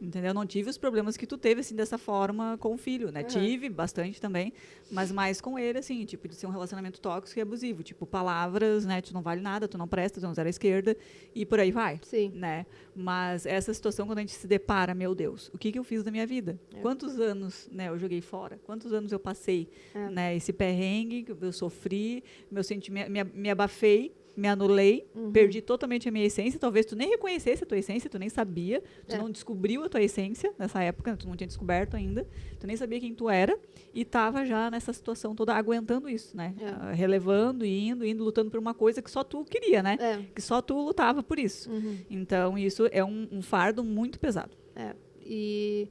Speaker 1: Entendeu? Eu não tive os problemas que tu teve, assim, dessa forma com o filho, né? Tive bastante também, mas mais com ele, assim, tipo, de ser um relacionamento tóxico e abusivo. Tipo, palavras, né? Tu não vale nada, tu não presta, tu não zero à esquerda, e por aí vai.
Speaker 2: Sim.
Speaker 1: Né? Mas essa situação, quando a gente se depara, meu Deus, o que eu fiz da minha vida? Quantos anos, né, eu joguei fora? Quantos anos eu passei, né? Esse perrengue que eu sofri, meu sentimento, me abafei, me anulei, perdi totalmente a minha essência. Talvez tu nem reconhecesse a tua essência, tu nem sabia, tu não descobriu a tua essência nessa época, tu não tinha descoberto ainda, tu nem sabia quem tu era e tava já nessa situação toda aguentando isso, né? Relevando, indo, lutando por uma coisa que só tu queria, né? Que só tu lutava por isso. Então, isso é um fardo muito pesado.
Speaker 2: E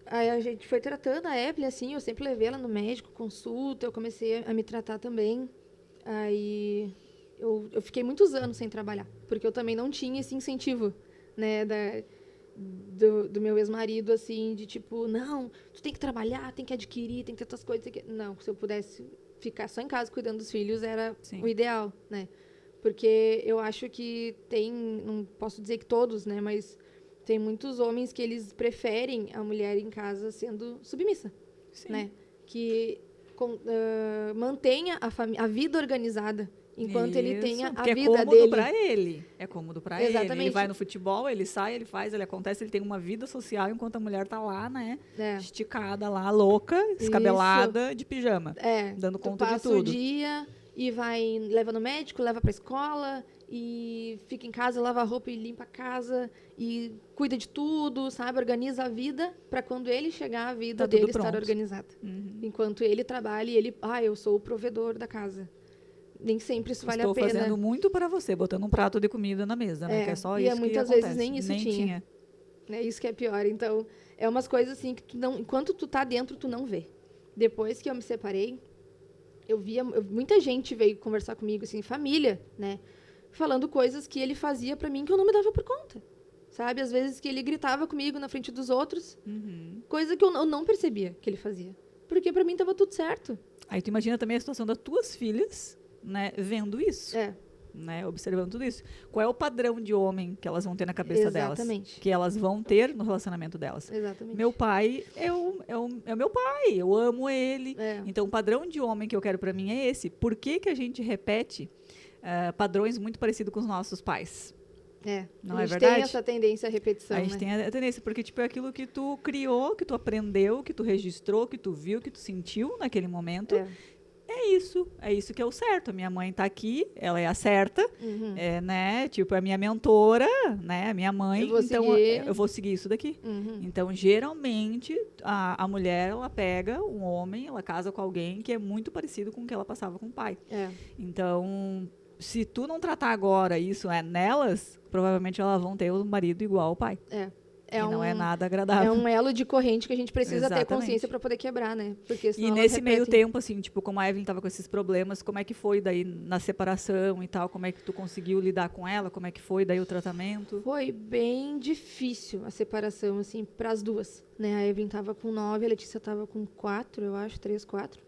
Speaker 2: aí a gente foi tratando a Evelyn, assim, eu sempre levei ela no médico, consulta, eu comecei a me tratar também. Aí eu fiquei muitos anos sem trabalhar, porque eu também não tinha esse incentivo, né, do meu ex-marido, assim, de tipo, não, tu tem que trabalhar, tem que adquirir, tem que ter tuas coisas. Não, se eu pudesse ficar só em casa cuidando dos filhos, era
Speaker 1: Sim.
Speaker 2: o ideal, né? Porque eu acho que tem, não posso dizer que todos, né? Mas tem muitos homens que eles preferem a mulher em casa sendo submissa,
Speaker 1: Sim.
Speaker 2: né? Que mantenha a vida organizada, enquanto ele tenha a
Speaker 1: porque
Speaker 2: vida
Speaker 1: é cômodo
Speaker 2: dele.
Speaker 1: para ele. É cômodo para ele.
Speaker 2: Exatamente.
Speaker 1: Ele vai no futebol, ele sai, ele faz, ele acontece, ele tem uma vida social enquanto a mulher tá lá, né? Esticada lá, louca, escabelada, de pijama. Dando conta de tudo.
Speaker 2: Tu passa o dia e leva no médico, leva pra escola e fica em casa, lava a roupa e limpa a casa e cuida de tudo, sabe? Organiza a vida para quando ele chegar, a vida dele estar organizada. Enquanto ele trabalha e ele, eu sou o provedor da casa. Nem sempre isso vale a pena.
Speaker 1: Estou fazendo muito para você, botando um prato de comida na mesa, né? Que é só isso que
Speaker 2: muitas
Speaker 1: acontece.
Speaker 2: vezes nem isso tinha. É isso que é pior. Então, é umas coisas assim que enquanto tu tá dentro, tu não vê. Depois que eu me separei, muita gente veio conversar comigo, assim, família, né? Falando coisas que ele fazia para mim que eu não me dava por conta. Sabe? Às vezes que ele gritava comigo na frente dos outros, coisa que eu não percebia que ele fazia. Porque para mim tava tudo certo.
Speaker 1: Aí tu imagina também a situação das tuas filhas, né, vendo isso. Né, observando tudo isso. Qual é o padrão de homem que elas vão ter na cabeça delas? Que elas vão ter no relacionamento delas.
Speaker 2: Exatamente.
Speaker 1: Meu pai é o meu pai, eu amo ele. Então, o padrão de homem que eu quero para mim é esse. Por que a gente repete padrões muito parecidos com os nossos pais? Não é verdade? A gente
Speaker 2: tem essa tendência à repetição,
Speaker 1: A gente tem a tendência, porque tipo, é aquilo que tu criou, que tu aprendeu, que tu registrou, que tu viu, que tu sentiu naquele momento. É isso que é o certo. A minha mãe tá aqui, ela é a certa, né? Tipo, é a minha mentora, né? A minha mãe, eu vou seguir isso daqui. Então, geralmente, a mulher, ela pega um homem, ela casa com alguém que é muito parecido com o que ela passava com o pai. Então, se tu não tratar agora isso nelas, provavelmente elas vão ter um marido igual ao pai. E não é nada agradável.
Speaker 2: É um elo de corrente que a gente precisa ter consciência para poder quebrar, né? Porque
Speaker 1: e nesse meio tempo, assim, tipo, como a Evelyn estava com esses problemas, como é que foi daí na separação e tal? Como é que tu conseguiu lidar com ela? Como é que foi daí o tratamento?
Speaker 2: Foi bem difícil a separação, assim, para as duas, né? A Evelyn estava com 9, a Letícia estava com 4, eu acho, 3, 4.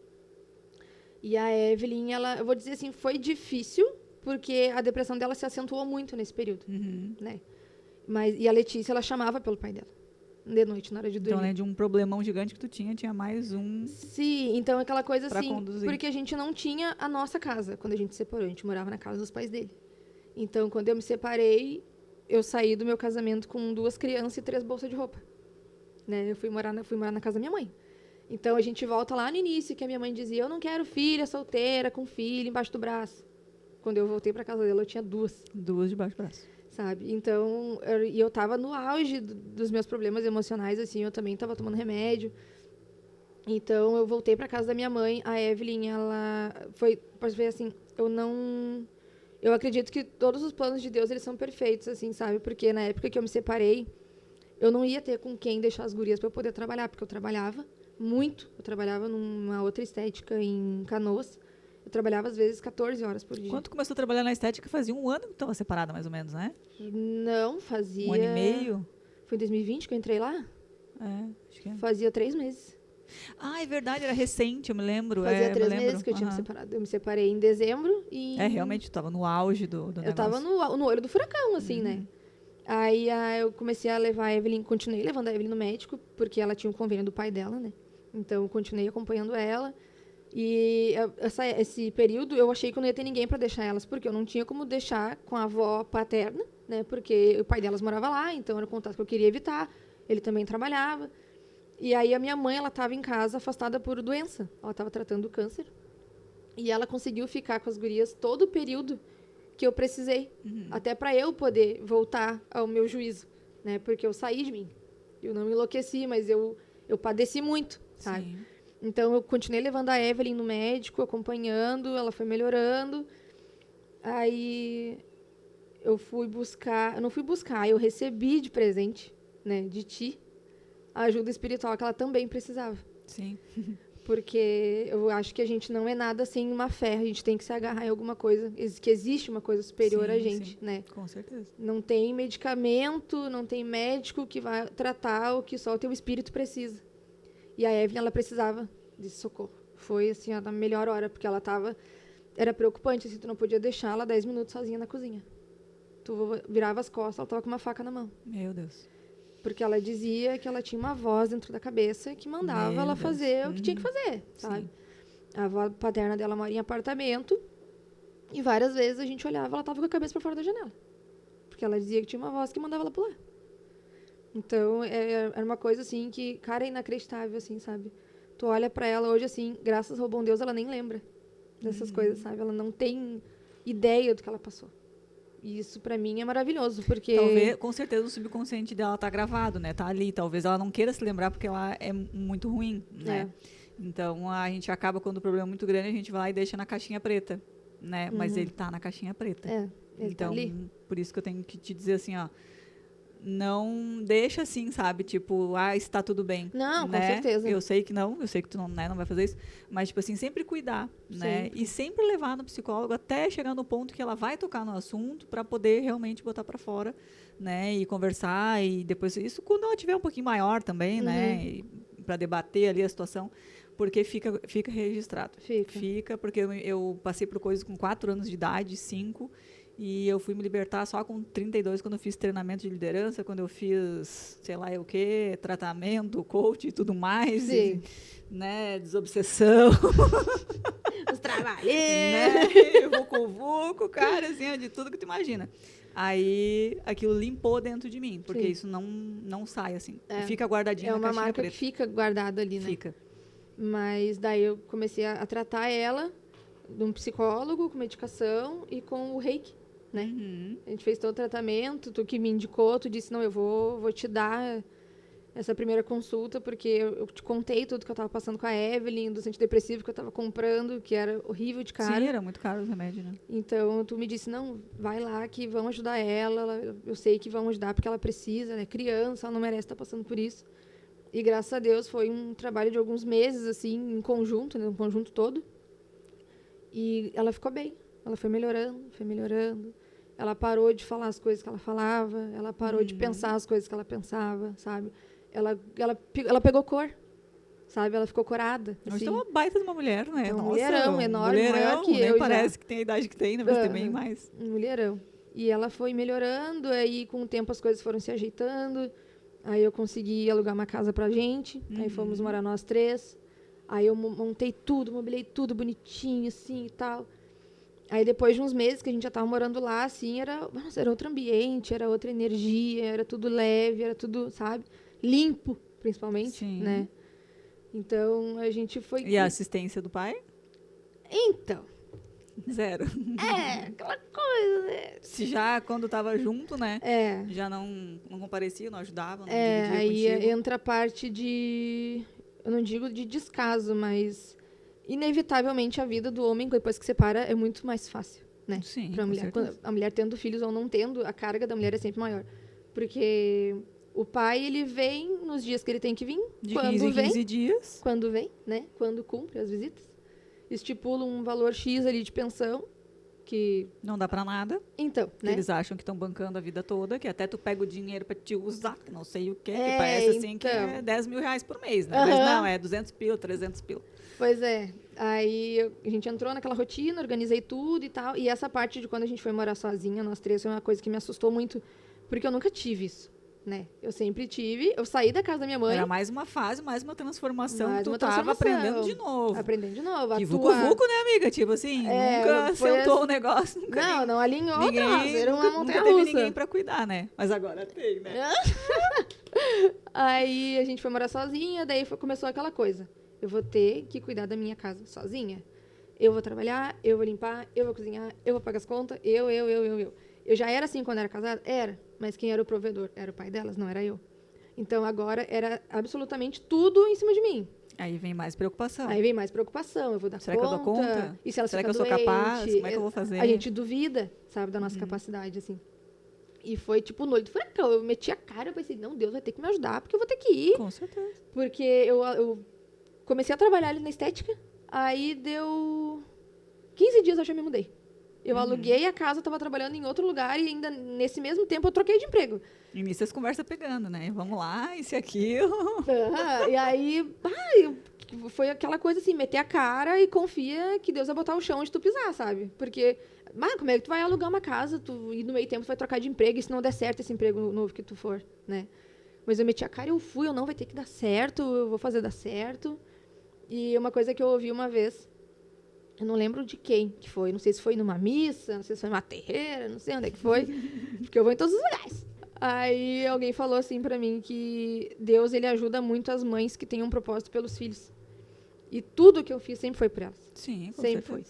Speaker 2: E a Evelyn, eu vou dizer assim, foi difícil, porque a depressão dela se acentuou muito nesse período, né? E a Letícia, ela chamava pelo pai dela, de noite, na hora de dormir.
Speaker 1: Então, além de um problemão gigante que tu tinha mais um...
Speaker 2: Sim, então aquela coisa assim,
Speaker 1: conduzir.
Speaker 2: Porque a gente não tinha a nossa casa quando a gente se separou, a gente morava na casa dos pais dele. Então, quando eu me separei, eu saí do meu casamento com 2 crianças e 3 bolsas de roupa. Né? Eu fui morar na casa da minha mãe. Então, a gente volta lá no início, que a minha mãe dizia, eu não quero filha solteira, com filho embaixo do braço. Quando eu voltei para casa dela, eu tinha 2.
Speaker 1: 2 debaixo do braço.
Speaker 2: Sabe? Então, eu tava no auge dos meus problemas emocionais, assim, eu também tava tomando remédio. Então, eu voltei para casa da minha mãe, a Evelyn, pode ver assim, eu acredito que todos os planos de Deus, eles são perfeitos, assim, sabe? Porque na época que eu me separei, eu não ia ter com quem deixar as gurias para eu poder trabalhar, porque eu trabalhava muito, eu trabalhava numa outra estética em Canoas. Eu trabalhava, às vezes, 14 horas por dia.
Speaker 1: Quando tu começou a trabalhar na estética, fazia 1 ano que tu estava separada, mais ou menos, né?
Speaker 2: Não, fazia...
Speaker 1: 1 ano e meio?
Speaker 2: Foi em 2020 que eu entrei lá?
Speaker 1: Acho que é.
Speaker 2: Fazia 3 meses.
Speaker 1: É verdade, era recente, eu me lembro.
Speaker 2: Fazia 3 meses que eu tinha me separado. Eu me separei em dezembro e...
Speaker 1: realmente, tu estava no auge do negócio.
Speaker 2: Eu estava no olho do furacão, assim, né? Aí eu comecei a levar a Evelyn, continuei levando a Evelyn no médico, porque ela tinha um convênio do pai dela, né? Então, eu continuei acompanhando ela. E esse período eu achei que eu não ia ter ninguém para deixar elas, porque eu não tinha como deixar com a avó paterna, né? Porque o pai delas morava lá, então era o contato que eu queria evitar. Ele também trabalhava. E aí a minha mãe, ela estava em casa afastada por doença. Ela estava tratando câncer. E ela conseguiu ficar com as gurias todo o período que eu precisei, até para eu poder voltar ao meu juízo, né? Porque eu saí de mim. Eu não me enlouqueci, mas eu padeci muito, sabe? Sim. Então, eu continuei levando a Evelyn no médico, acompanhando, ela foi melhorando. Aí, eu não fui buscar, eu recebi de presente, né, de ti, a ajuda espiritual que ela também precisava.
Speaker 1: Sim.
Speaker 2: Porque eu acho que a gente não é nada sem uma fé. A gente tem que se agarrar em alguma coisa, que existe uma coisa superior a gente, né?
Speaker 1: Com certeza.
Speaker 2: Não tem medicamento, não tem médico que vai tratar o que só o teu espírito precisa. E a Evelyn, ela precisava desse socorro. Foi, assim, a melhor hora, porque ela tava... Era preocupante, assim, tu não podia deixar ela 10 minutos sozinha na cozinha. Tu virava as costas, ela tava com uma faca na mão.
Speaker 1: Meu Deus.
Speaker 2: Porque ela dizia que ela tinha uma voz dentro da cabeça que mandava ela fazer o que tinha que fazer, sabe? Sim. A avó paterna dela mora em apartamento e várias vezes a gente olhava, ela tava com a cabeça pra fora da janela. Porque ela dizia que tinha uma voz que mandava ela pular. Então, era uma coisa, assim, que, cara, é inacreditável, assim, sabe? Tu olha pra ela hoje, assim, graças ao bom Deus, ela nem lembra dessas coisas, sabe? Ela não tem ideia do que ela passou. E isso, pra mim, é maravilhoso, porque...
Speaker 1: Talvez, com certeza, o subconsciente dela tá gravado, né? Tá ali. Talvez ela não queira se lembrar porque ela é muito ruim, né? Então, a gente acaba, quando o problema é muito grande, a gente vai lá e deixa na caixinha preta, né? Mas ele tá na caixinha preta.
Speaker 2: Ele
Speaker 1: então,
Speaker 2: tá ali.
Speaker 1: Por isso que eu tenho que te dizer assim, ó, não deixa assim, sabe? Tipo, está tudo bem.
Speaker 2: Não,
Speaker 1: né?
Speaker 2: com certeza.
Speaker 1: Eu sei que tu não, né, não vai fazer isso, mas, tipo assim, sempre cuidar, né? E sempre levar no psicólogo até chegar no ponto que ela vai tocar no assunto para poder realmente botar para fora, né? E conversar, e depois, isso quando ela tiver um pouquinho maior também, né? Para debater ali a situação, porque fica registrado. Fica, porque eu passei por coisas com 4 anos de idade, 5, e eu fui me libertar só com 32, quando eu fiz treinamento de liderança, quando eu fiz, sei lá o quê, tratamento, coach e tudo mais.
Speaker 2: Sim.
Speaker 1: Né, desobsessão.
Speaker 2: Os trabalhos.
Speaker 1: Né, vucu-vucu, cara, assim, de tudo que tu imagina. Aí, aquilo limpou dentro de mim, porque isso não sai, assim. Fica guardadinho na caixinha preta.
Speaker 2: É uma marca que fica guardada ali, né?
Speaker 1: Fica.
Speaker 2: Mas daí eu comecei a tratar ela de um psicólogo, com medicação e com o reiki, né? A gente fez todo o tratamento, tu que me indicou, tu disse, não, eu vou te dar essa primeira consulta, porque eu te contei tudo que eu tava passando com a Evelyn, dos antidepressivos que eu tava comprando, que era horrível de caro.
Speaker 1: Sim, era muito caro os remédios, né?
Speaker 2: Então, tu me disse, não, vai lá que vão ajudar ela, eu sei que vão ajudar porque ela precisa, ela é criança, ela não merece estar passando por isso. E graças a Deus foi um trabalho de alguns meses, assim, em conjunto, né, um conjunto todo. E ela ficou bem, ela foi melhorando. Ela parou de falar as coisas que ela falava, ela parou de pensar as coisas que ela pensava, sabe? Ela pegou cor, sabe? Ela ficou corada.
Speaker 1: Hoje
Speaker 2: assim.
Speaker 1: tá uma baita de uma mulher, né?
Speaker 2: É um
Speaker 1: Nossa,
Speaker 2: mulherão enorme, maior que
Speaker 1: nem
Speaker 2: eu
Speaker 1: parece
Speaker 2: já.
Speaker 1: que tem a idade que tem, né? Mas tem bem mais.
Speaker 2: Um mulherão. E ela foi melhorando, aí com o tempo as coisas foram se ajeitando. Aí eu consegui alugar uma casa pra gente, aí fomos morar nós 3. Aí eu montei tudo, mobilei tudo bonitinho, assim, e tal. Aí depois de uns meses que a gente já tava morando lá, assim, era outro ambiente, era outra energia, era tudo leve, era tudo, sabe? Limpo, principalmente, né? Então, a gente foi...
Speaker 1: E a assistência do pai?
Speaker 2: Então...
Speaker 1: Zero.
Speaker 2: Aquela coisa, né?
Speaker 1: Se já, quando tava junto, né? Já não comparecia, não ajudava, não dividia
Speaker 2: aí
Speaker 1: contigo.
Speaker 2: Entra a parte de... Eu não digo de descaso, mas... Inevitavelmente, a vida do homem, depois que separa, é muito mais fácil, né?
Speaker 1: Sim,
Speaker 2: pra mulher. Quando a mulher tendo filhos ou não tendo, a carga da mulher é sempre maior. Porque o pai, ele vem nos dias que ele tem que vir.
Speaker 1: De 15 dias.
Speaker 2: Quando vem, né? Quando cumpre as visitas. Estipula um valor X ali de pensão, que...
Speaker 1: Não dá pra nada.
Speaker 2: Então,
Speaker 1: que
Speaker 2: né?
Speaker 1: Eles acham que estão bancando a vida toda, que até tu pega o dinheiro pra te usar, que não sei o quê, que parece assim que é 10 mil reais por mês, né? Mas não, é 200 pila, 300 pila.
Speaker 2: Pois é. Aí a gente entrou naquela rotina, organizei tudo e tal. E essa parte de quando a gente foi morar sozinha, nós 3, foi uma coisa que me assustou muito, porque eu nunca tive isso, né? Eu sempre tive. Eu saí da casa da minha mãe.
Speaker 1: Era mais uma fase, mais uma transformação.
Speaker 2: Mais
Speaker 1: que tu
Speaker 2: uma
Speaker 1: tava
Speaker 2: transformação.
Speaker 1: aprendendo de novo.
Speaker 2: Aprendendo de novo.
Speaker 1: Que vucu-vucu, né, amiga? Tipo assim, nunca sentou o negócio. Nunca
Speaker 2: não alinhou.
Speaker 1: Ninguém, nunca teve ninguém pra cuidar, né? Mas agora tem, né?
Speaker 2: Aí a gente foi morar sozinha, daí começou aquela coisa. Eu vou ter que cuidar da minha casa sozinha. Eu vou trabalhar, eu vou limpar, eu vou cozinhar, eu vou pagar as contas, eu. Eu já era assim quando era casada? Era. Mas quem era o provedor? Era o pai delas, não era eu. Então, agora, era absolutamente tudo em cima de mim.
Speaker 1: Aí vem mais preocupação.
Speaker 2: Eu vou dar
Speaker 1: Será que eu dou conta?
Speaker 2: E se ela
Speaker 1: Será que
Speaker 2: ficar
Speaker 1: eu sou
Speaker 2: doente?
Speaker 1: capaz? Como é que eu vou fazer?
Speaker 2: A gente duvida, sabe, da nossa capacidade, assim. E foi, tipo, noite do furacão. Eu meti a cara, eu pensei, não, Deus vai ter que me ajudar, porque eu vou ter que ir.
Speaker 1: Com certeza.
Speaker 2: Porque eu comecei a trabalhar ali na estética, aí deu 15 dias eu já me mudei. Eu aluguei a casa, estava trabalhando em outro lugar e ainda nesse mesmo tempo eu troquei de emprego.
Speaker 1: E nisso as conversas pegando, né? Vamos lá, isso e aquilo.
Speaker 2: E aí, foi aquela coisa assim, meter a cara e confia que Deus vai botar o chão onde tu pisar, sabe? Porque, como é que tu vai alugar uma casa, e no meio tempo tu vai trocar de emprego, e se não der certo esse emprego novo que tu for, né? Mas eu meti a cara e eu fui, eu não, vai ter que dar certo, eu vou fazer dar certo. E uma coisa que eu ouvi uma vez, eu não lembro de quem que foi, não sei se foi numa missa, não sei se foi numa terreira, não sei onde é que foi, porque eu vou em todos os lugares. Aí alguém falou assim pra mim que Deus, ele ajuda muito as mães que têm um propósito pelos filhos. E tudo que eu fiz sempre foi por elas.
Speaker 1: Sim, com
Speaker 2: sempre
Speaker 1: certeza.
Speaker 2: foi.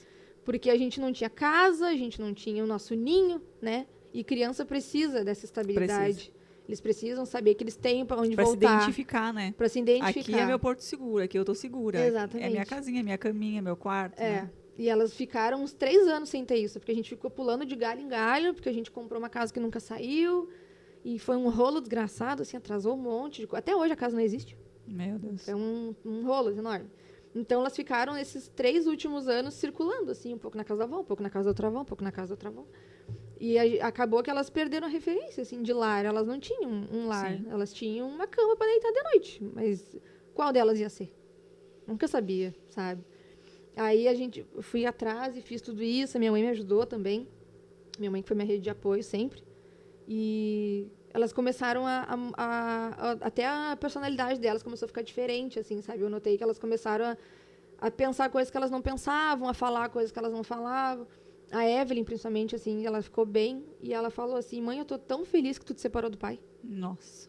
Speaker 2: Porque a gente não tinha casa, a gente não tinha o nosso ninho, né? E criança precisa dessa estabilidade. Eles precisam saber que eles têm para onde
Speaker 1: pra
Speaker 2: voltar.
Speaker 1: Para se identificar, né?
Speaker 2: Para se identificar.
Speaker 1: Aqui é meu porto seguro, aqui eu tô segura.
Speaker 2: Exatamente.
Speaker 1: É minha casinha, minha caminha, meu quarto. Né?
Speaker 2: E elas ficaram uns 3 anos sem ter isso, porque a gente ficou pulando de galho em galho, porque a gente comprou uma casa que nunca saiu, e foi um rolo desgraçado, assim, atrasou um monte. Até hoje a casa não existe.
Speaker 1: Meu Deus.
Speaker 2: É um rolo enorme. Então, elas ficaram esses 3 últimos anos circulando, assim, um pouco na casa da avó, um pouco na casa da outra avó, um pouco na casa da outra avó. E acabou que elas perderam a referência, assim, de lar. Elas não tinham um lar. Sim. Elas tinham uma cama para deitar de noite. Mas qual delas ia ser? Nunca sabia, sabe? Aí eu fui atrás e fiz tudo isso. A minha mãe me ajudou também. Minha mãe que foi minha rede de apoio sempre. E elas começaram até a personalidade delas começou a ficar diferente, assim, sabe? Eu notei que elas começaram a pensar coisas que elas não pensavam, a falar coisas que elas não falavam. A Evelyn, principalmente, assim, ela ficou bem. E ela falou assim, mãe, eu tô tão feliz que tu te separou do pai.
Speaker 1: Nossa.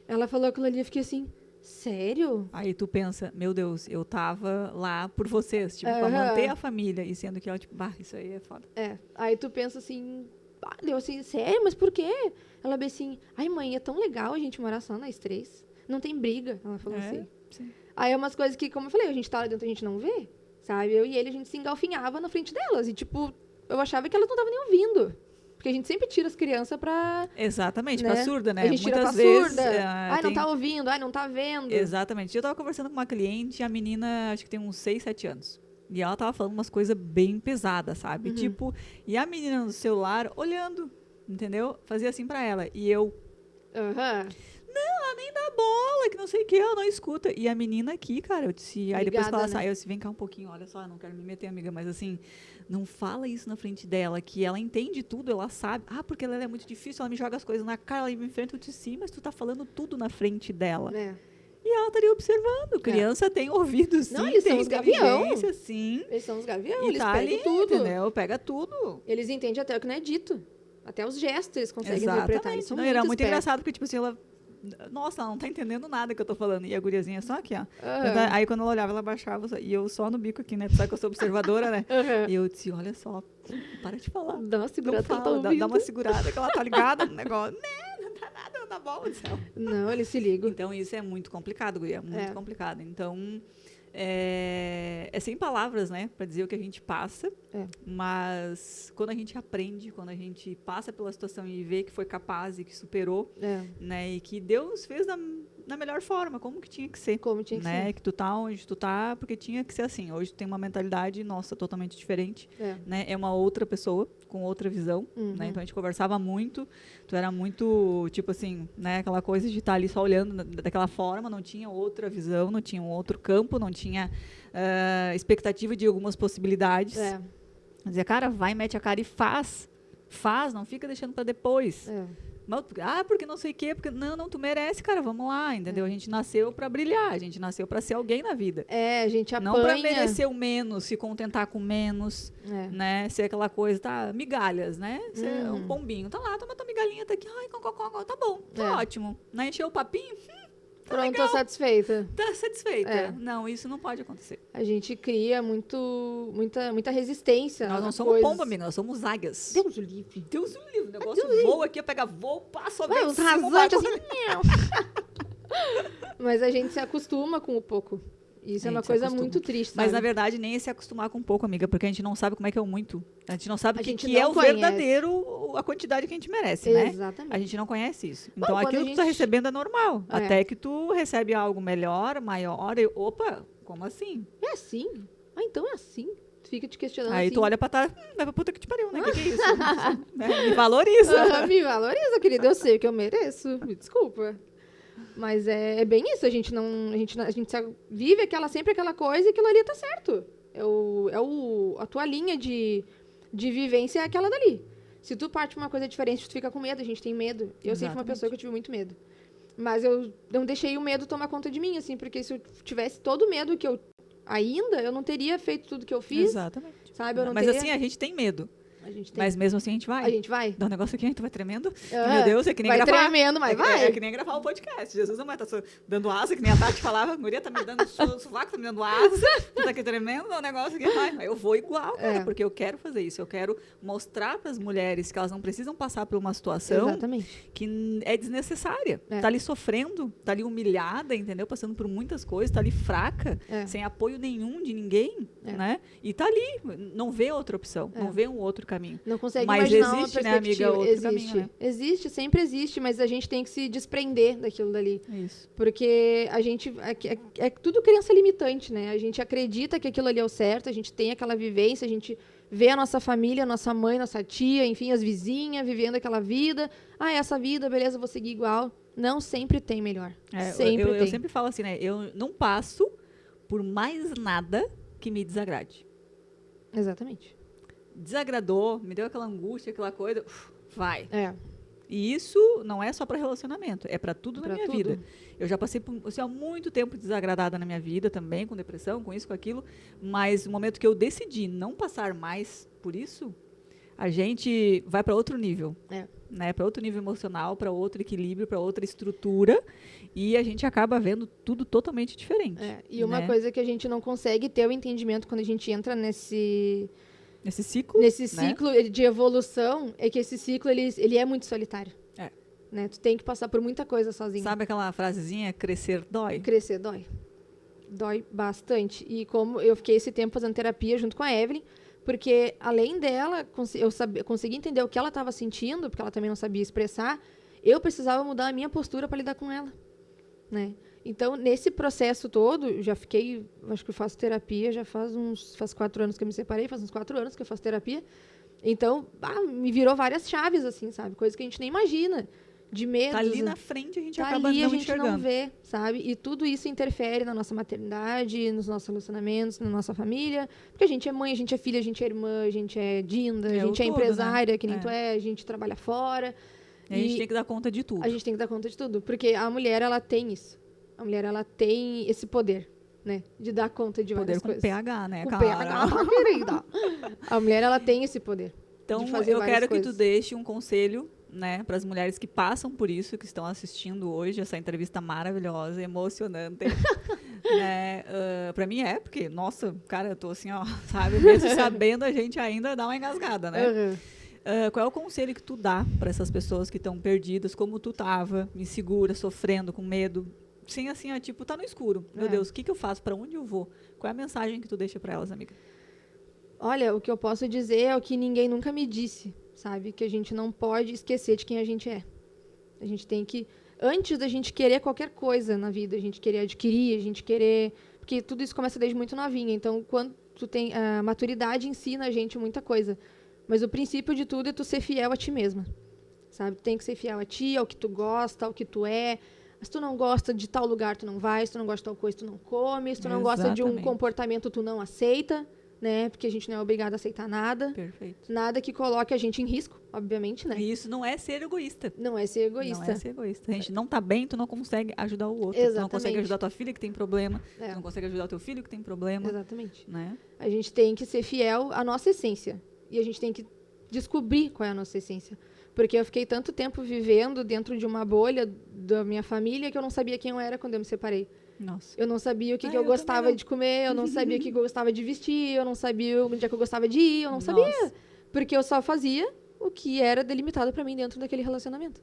Speaker 2: Ela falou aquilo ali, eu fiquei assim, sério?
Speaker 1: Aí tu pensa, meu Deus, eu tava lá por vocês, tipo, pra manter a família. E sendo que ela, tipo, isso aí é foda.
Speaker 2: Aí tu pensa assim, deu assim, sério, mas por quê? Ela bem assim, ai mãe, é tão legal a gente morar só nós 3. Não tem briga, ela falou assim.
Speaker 1: Sim.
Speaker 2: Aí é umas coisas que, como eu falei, a gente tá lá dentro, a gente não vê, sabe? Eu e ele, a gente se engalfinhava na frente delas. E, tipo, eu achava que elas não estavam nem ouvindo. Porque a gente sempre tira as crianças pra...
Speaker 1: Exatamente,
Speaker 2: né?
Speaker 1: pra surda, né?
Speaker 2: A gente tira
Speaker 1: Muitas
Speaker 2: pra
Speaker 1: vezes,
Speaker 2: surda. Ai, não tá ouvindo, ai, não tá vendo.
Speaker 1: Exatamente. Eu tava conversando com uma cliente, a menina, acho que tem uns 6, 7 anos. E ela tava falando umas coisas bem pesadas, sabe? Tipo, e a menina no celular olhando, entendeu? Fazia assim pra ela. E eu... Não, ela nem dá bola, que não sei o que, ela não escuta. E a menina aqui, cara, eu disse... Aí depois que ela saiu, eu disse, vem cá um pouquinho, olha só, não quero me meter, amiga, mas assim... Não fala isso na frente dela, que ela entende tudo, ela sabe. Ah, porque ela é muito difícil, ela me joga as coisas na cara, ela me enfrenta. Eu disse, sim, mas tu tá falando tudo na frente dela. E ela estaria observando. Criança tem ouvidos, sim.
Speaker 2: Não, eles são os gavião.
Speaker 1: Sim.
Speaker 2: Eles são os gavião,
Speaker 1: e
Speaker 2: eles
Speaker 1: tá
Speaker 2: pegam
Speaker 1: ali,
Speaker 2: tudo.
Speaker 1: Entendeu? Pega tudo.
Speaker 2: Eles entendem até o que não é dito. Até os gestos eles conseguem
Speaker 1: Exatamente.
Speaker 2: interpretar. Eles são
Speaker 1: Era muito
Speaker 2: espertos.
Speaker 1: engraçado, porque, tipo assim, ela... Nossa, ela não tá entendendo nada que eu tô falando. E a guriazinha só aqui, ó. Aí quando ela olhava, ela baixava. E eu só no bico aqui, né? Tu sabe que eu sou observadora, né? E eu disse, olha só, para de falar.
Speaker 2: Dá uma segurada,
Speaker 1: não fala, dá uma segurada, que ela tá ligada no negócio. Né? Não tá nada, não dá bola do céu.
Speaker 2: Não, eles se ligam.
Speaker 1: Então, isso é muito complicado, guria. Muito complicado. Então... É sem palavras, né, para dizer o que a gente passa, mas quando a gente aprende, quando a gente passa pela situação e vê que foi capaz e que superou, né, e que Deus fez na melhor forma, como que tinha que ser.
Speaker 2: Como tinha que ser.
Speaker 1: Que tu tá onde tu tá, porque tinha que ser assim. Hoje tu tem uma mentalidade, nossa, totalmente diferente, né, é uma outra pessoa, com outra visão, né, então a gente conversava muito, tu era muito, tipo assim, né, aquela coisa de estar ali só olhando daquela forma, não tinha outra visão, não tinha um outro campo, não tinha expectativa de algumas possibilidades. Dizia, cara, vai, mete a cara e faz, não fica deixando para depois. Porque não sei o quê, porque não, tu merece, cara, vamos lá, entendeu? A gente nasceu pra brilhar, a gente nasceu pra ser alguém na vida.
Speaker 2: A gente apanha.
Speaker 1: Não pra merecer o menos, se contentar com menos, né? Ser aquela coisa, tá, migalhas, né? Ser um pombinho, tá lá, toma tua migalhinha, tá aqui, ai, tá bom, tá ótimo. Né? Encheu o papinho, tá
Speaker 2: pronto,
Speaker 1: legal.
Speaker 2: tô satisfeita.
Speaker 1: Tá satisfeita. Não, isso não pode acontecer.
Speaker 2: A gente cria muita resistência.
Speaker 1: Nós não somos pomba, amiga, nós somos águias.
Speaker 2: Deus o livre.
Speaker 1: Deus o livre. O negócio voa aqui, pega voo, passa a vez.
Speaker 2: Rasante assim. Mas a gente se acostuma com o pouco. Isso é uma coisa muito triste, sabe?
Speaker 1: Mas, na verdade, nem é se acostumar com pouco, amiga, porque a gente não sabe como é que é o muito. A gente não sabe o que é o
Speaker 2: conhece.
Speaker 1: verdadeiro, a quantidade que a gente merece, né?
Speaker 2: Exatamente.
Speaker 1: A gente não conhece isso.
Speaker 2: Bom,
Speaker 1: Então,
Speaker 2: quando
Speaker 1: aquilo
Speaker 2: a
Speaker 1: que tu tá
Speaker 2: gente-
Speaker 1: recebendo é normal.
Speaker 2: É.
Speaker 1: Até que tu recebe algo melhor, maior, e, opa, como assim?
Speaker 2: É assim? Ah, então é assim? Tu fica te questionando
Speaker 1: Aí
Speaker 2: assim.
Speaker 1: tu olha pra trás, vai pra puta que te pariu, né? Que é isso? Né? Me valoriza.
Speaker 2: Me valoriza, querida. Eu sei o que eu mereço. Me desculpa. Mas é bem isso. A gente vive sempre aquela coisa e aquilo ali tá certo. A tua linha de vivência é aquela dali. Se tu parte pra uma coisa diferente, tu fica com medo. A gente tem medo. Eu sempre fui uma
Speaker 1: Exatamente.
Speaker 2: pessoa que eu tive muito medo. Mas eu não deixei o medo tomar conta de mim, assim. Porque se eu tivesse todo o medo que eu não teria feito tudo que eu fiz.
Speaker 1: Exatamente.
Speaker 2: Sabe? Eu não
Speaker 1: Mas
Speaker 2: teria...
Speaker 1: assim, a gente tem medo.
Speaker 2: A gente tem...
Speaker 1: Mas mesmo assim a gente vai.
Speaker 2: A gente vai.
Speaker 1: Dá um negócio aqui, tu vai tremendo.
Speaker 2: Ah,
Speaker 1: Meu Deus, é que nem
Speaker 2: vai
Speaker 1: gravar.
Speaker 2: tremendo, mas
Speaker 1: é,
Speaker 2: vai.
Speaker 1: É que nem gravar o podcast. Jesus não vai estar dando asa, que nem a Tati falava. A guria tá me dando sovaco, tá me dando asa. Tu tá aqui tremendo, dá um negócio aqui. Vai. Eu vou igual, cara, porque eu quero fazer isso. Eu quero mostrar pras mulheres que elas não precisam passar por uma situação
Speaker 2: Exatamente.
Speaker 1: que é desnecessária. Tá ali sofrendo, tá ali humilhada, entendeu? Passando por muitas coisas, tá ali fraca, sem apoio nenhum de ninguém, né? E tá ali, não vê outra opção, não vê um outro caminho.
Speaker 2: Não consegue
Speaker 1: Mas
Speaker 2: imaginar
Speaker 1: existe,
Speaker 2: uma
Speaker 1: né, amiga, outro
Speaker 2: existe.
Speaker 1: caminho, né?
Speaker 2: Existe, sempre existe, mas a gente tem que se desprender daquilo dali.
Speaker 1: Isso.
Speaker 2: Porque a gente... É tudo crença limitante, né? A gente acredita que aquilo ali é o certo, a gente tem aquela vivência, a gente vê a nossa família, a nossa mãe, nossa tia, enfim, as vizinhas vivendo aquela vida. Ah, essa vida, beleza, vou seguir igual. Não sempre tem melhor. Sempre tem.
Speaker 1: Eu sempre falo assim, né? Eu não passo por mais nada que me desagrade.
Speaker 2: Exatamente.
Speaker 1: Desagradou, me deu aquela angústia, aquela coisa, vai. E isso não é só para relacionamento, é para tudo na minha vida. Eu já passei por há muito tempo desagradada na minha vida também, com depressão, com isso, com aquilo, mas no momento que eu decidi não passar mais por isso, a gente vai para outro nível, né? Para outro nível emocional, para outro equilíbrio, para outra estrutura, e a gente acaba vendo tudo totalmente diferente.
Speaker 2: E uma coisa que a gente não consegue ter o entendimento quando a gente entra nesse ciclo de evolução, é que esse ciclo ele é muito solitário. Né? Tu tem que passar por muita coisa sozinho.
Speaker 1: Sabe aquela frasezinha, crescer dói?
Speaker 2: Crescer dói. Dói bastante. E como eu fiquei esse tempo fazendo terapia junto com a Evelyn, porque além dela, eu consegui entender o que ela estava sentindo, porque ela também não sabia expressar, eu precisava mudar a minha postura para lidar com ela. Né? Então, nesse processo todo, já fiquei, acho que eu faço terapia, faz 4 anos que eu me separei, faz uns 4 anos que eu faço terapia. Então, me virou várias chaves, assim, sabe? Coisas que a gente nem imagina. De medo.
Speaker 1: Tá ali na frente, a gente acaba não
Speaker 2: enxergando. A gente
Speaker 1: enxergando.
Speaker 2: não vê, sabe? E tudo isso interfere na nossa maternidade, nos nossos relacionamentos, na nossa família. Porque a gente é mãe, a gente é filha, a gente é irmã, a gente é dinda, a gente é empresária, né? Que nem tu é, a gente trabalha fora.
Speaker 1: E a gente tem que dar conta de tudo.
Speaker 2: A gente tem que dar conta de tudo. Porque a mulher, ela tem isso. A mulher, ela tem esse poder, né? De dar conta de várias coisas.
Speaker 1: Poder com PH, né?
Speaker 2: Com PH, querida. A mulher, ela tem esse poder.
Speaker 1: Então,
Speaker 2: de fazer
Speaker 1: eu quero
Speaker 2: coisas.
Speaker 1: que tu deixe um conselho, né, para as mulheres que passam por isso, que estão assistindo hoje essa entrevista maravilhosa, emocionante. Né? Para mim porque, nossa, cara, eu tô assim, ó, sabe? Mesmo sabendo, a gente ainda dá uma engasgada, né? Qual é o conselho que tu dá para essas pessoas que estão perdidas, como tu tava, insegura, sofrendo, com medo, sem assim, ó, tipo, tá no escuro. Meu Deus, o que eu faço? Para onde eu vou? Qual é a mensagem que tu deixa para elas, amiga?
Speaker 2: Olha, o que eu posso dizer é o que ninguém nunca me disse, sabe? Que a gente não pode esquecer de quem a gente é. A gente tem que, antes da gente querer qualquer coisa na vida, a gente querer adquirir, a gente querer... Porque tudo isso começa desde muito novinha. Então, quando tu tem... A maturidade ensina a gente muita coisa. Mas o princípio de tudo é tu ser fiel a ti mesma, sabe? Tu tem que ser fiel a ti, ao que tu gosta, ao que tu é. Se tu não gosta de tal lugar, tu não vai. Se tu não gosta de tal coisa, tu não come. Se tu não gosta de um comportamento, tu não aceita. Né? Porque a gente não é obrigado a aceitar nada.
Speaker 1: Perfeito.
Speaker 2: Nada que coloque a gente em risco, obviamente, né?
Speaker 1: E isso não é ser egoísta.
Speaker 2: Não é ser egoísta.
Speaker 1: Não é ser egoísta. A gente não tá bem, tu não consegue ajudar o outro.
Speaker 2: Exatamente.
Speaker 1: Tu não consegue ajudar tua filha que tem problema. Tu não consegue ajudar teu filho que tem problema.
Speaker 2: Exatamente.
Speaker 1: Né?
Speaker 2: A gente tem que ser fiel à nossa essência. E a gente tem que descobrir qual é a nossa essência. Porque eu fiquei tanto tempo vivendo dentro de uma bolha da minha família que eu não sabia quem eu era quando eu me separei.
Speaker 1: Nossa.
Speaker 2: Eu não sabia o que eu gostava de comer, eu não sabia o que eu gostava de vestir, eu não sabia onde é que eu gostava de ir, eu não sabia. Porque eu só fazia o que era delimitado para mim dentro daquele relacionamento.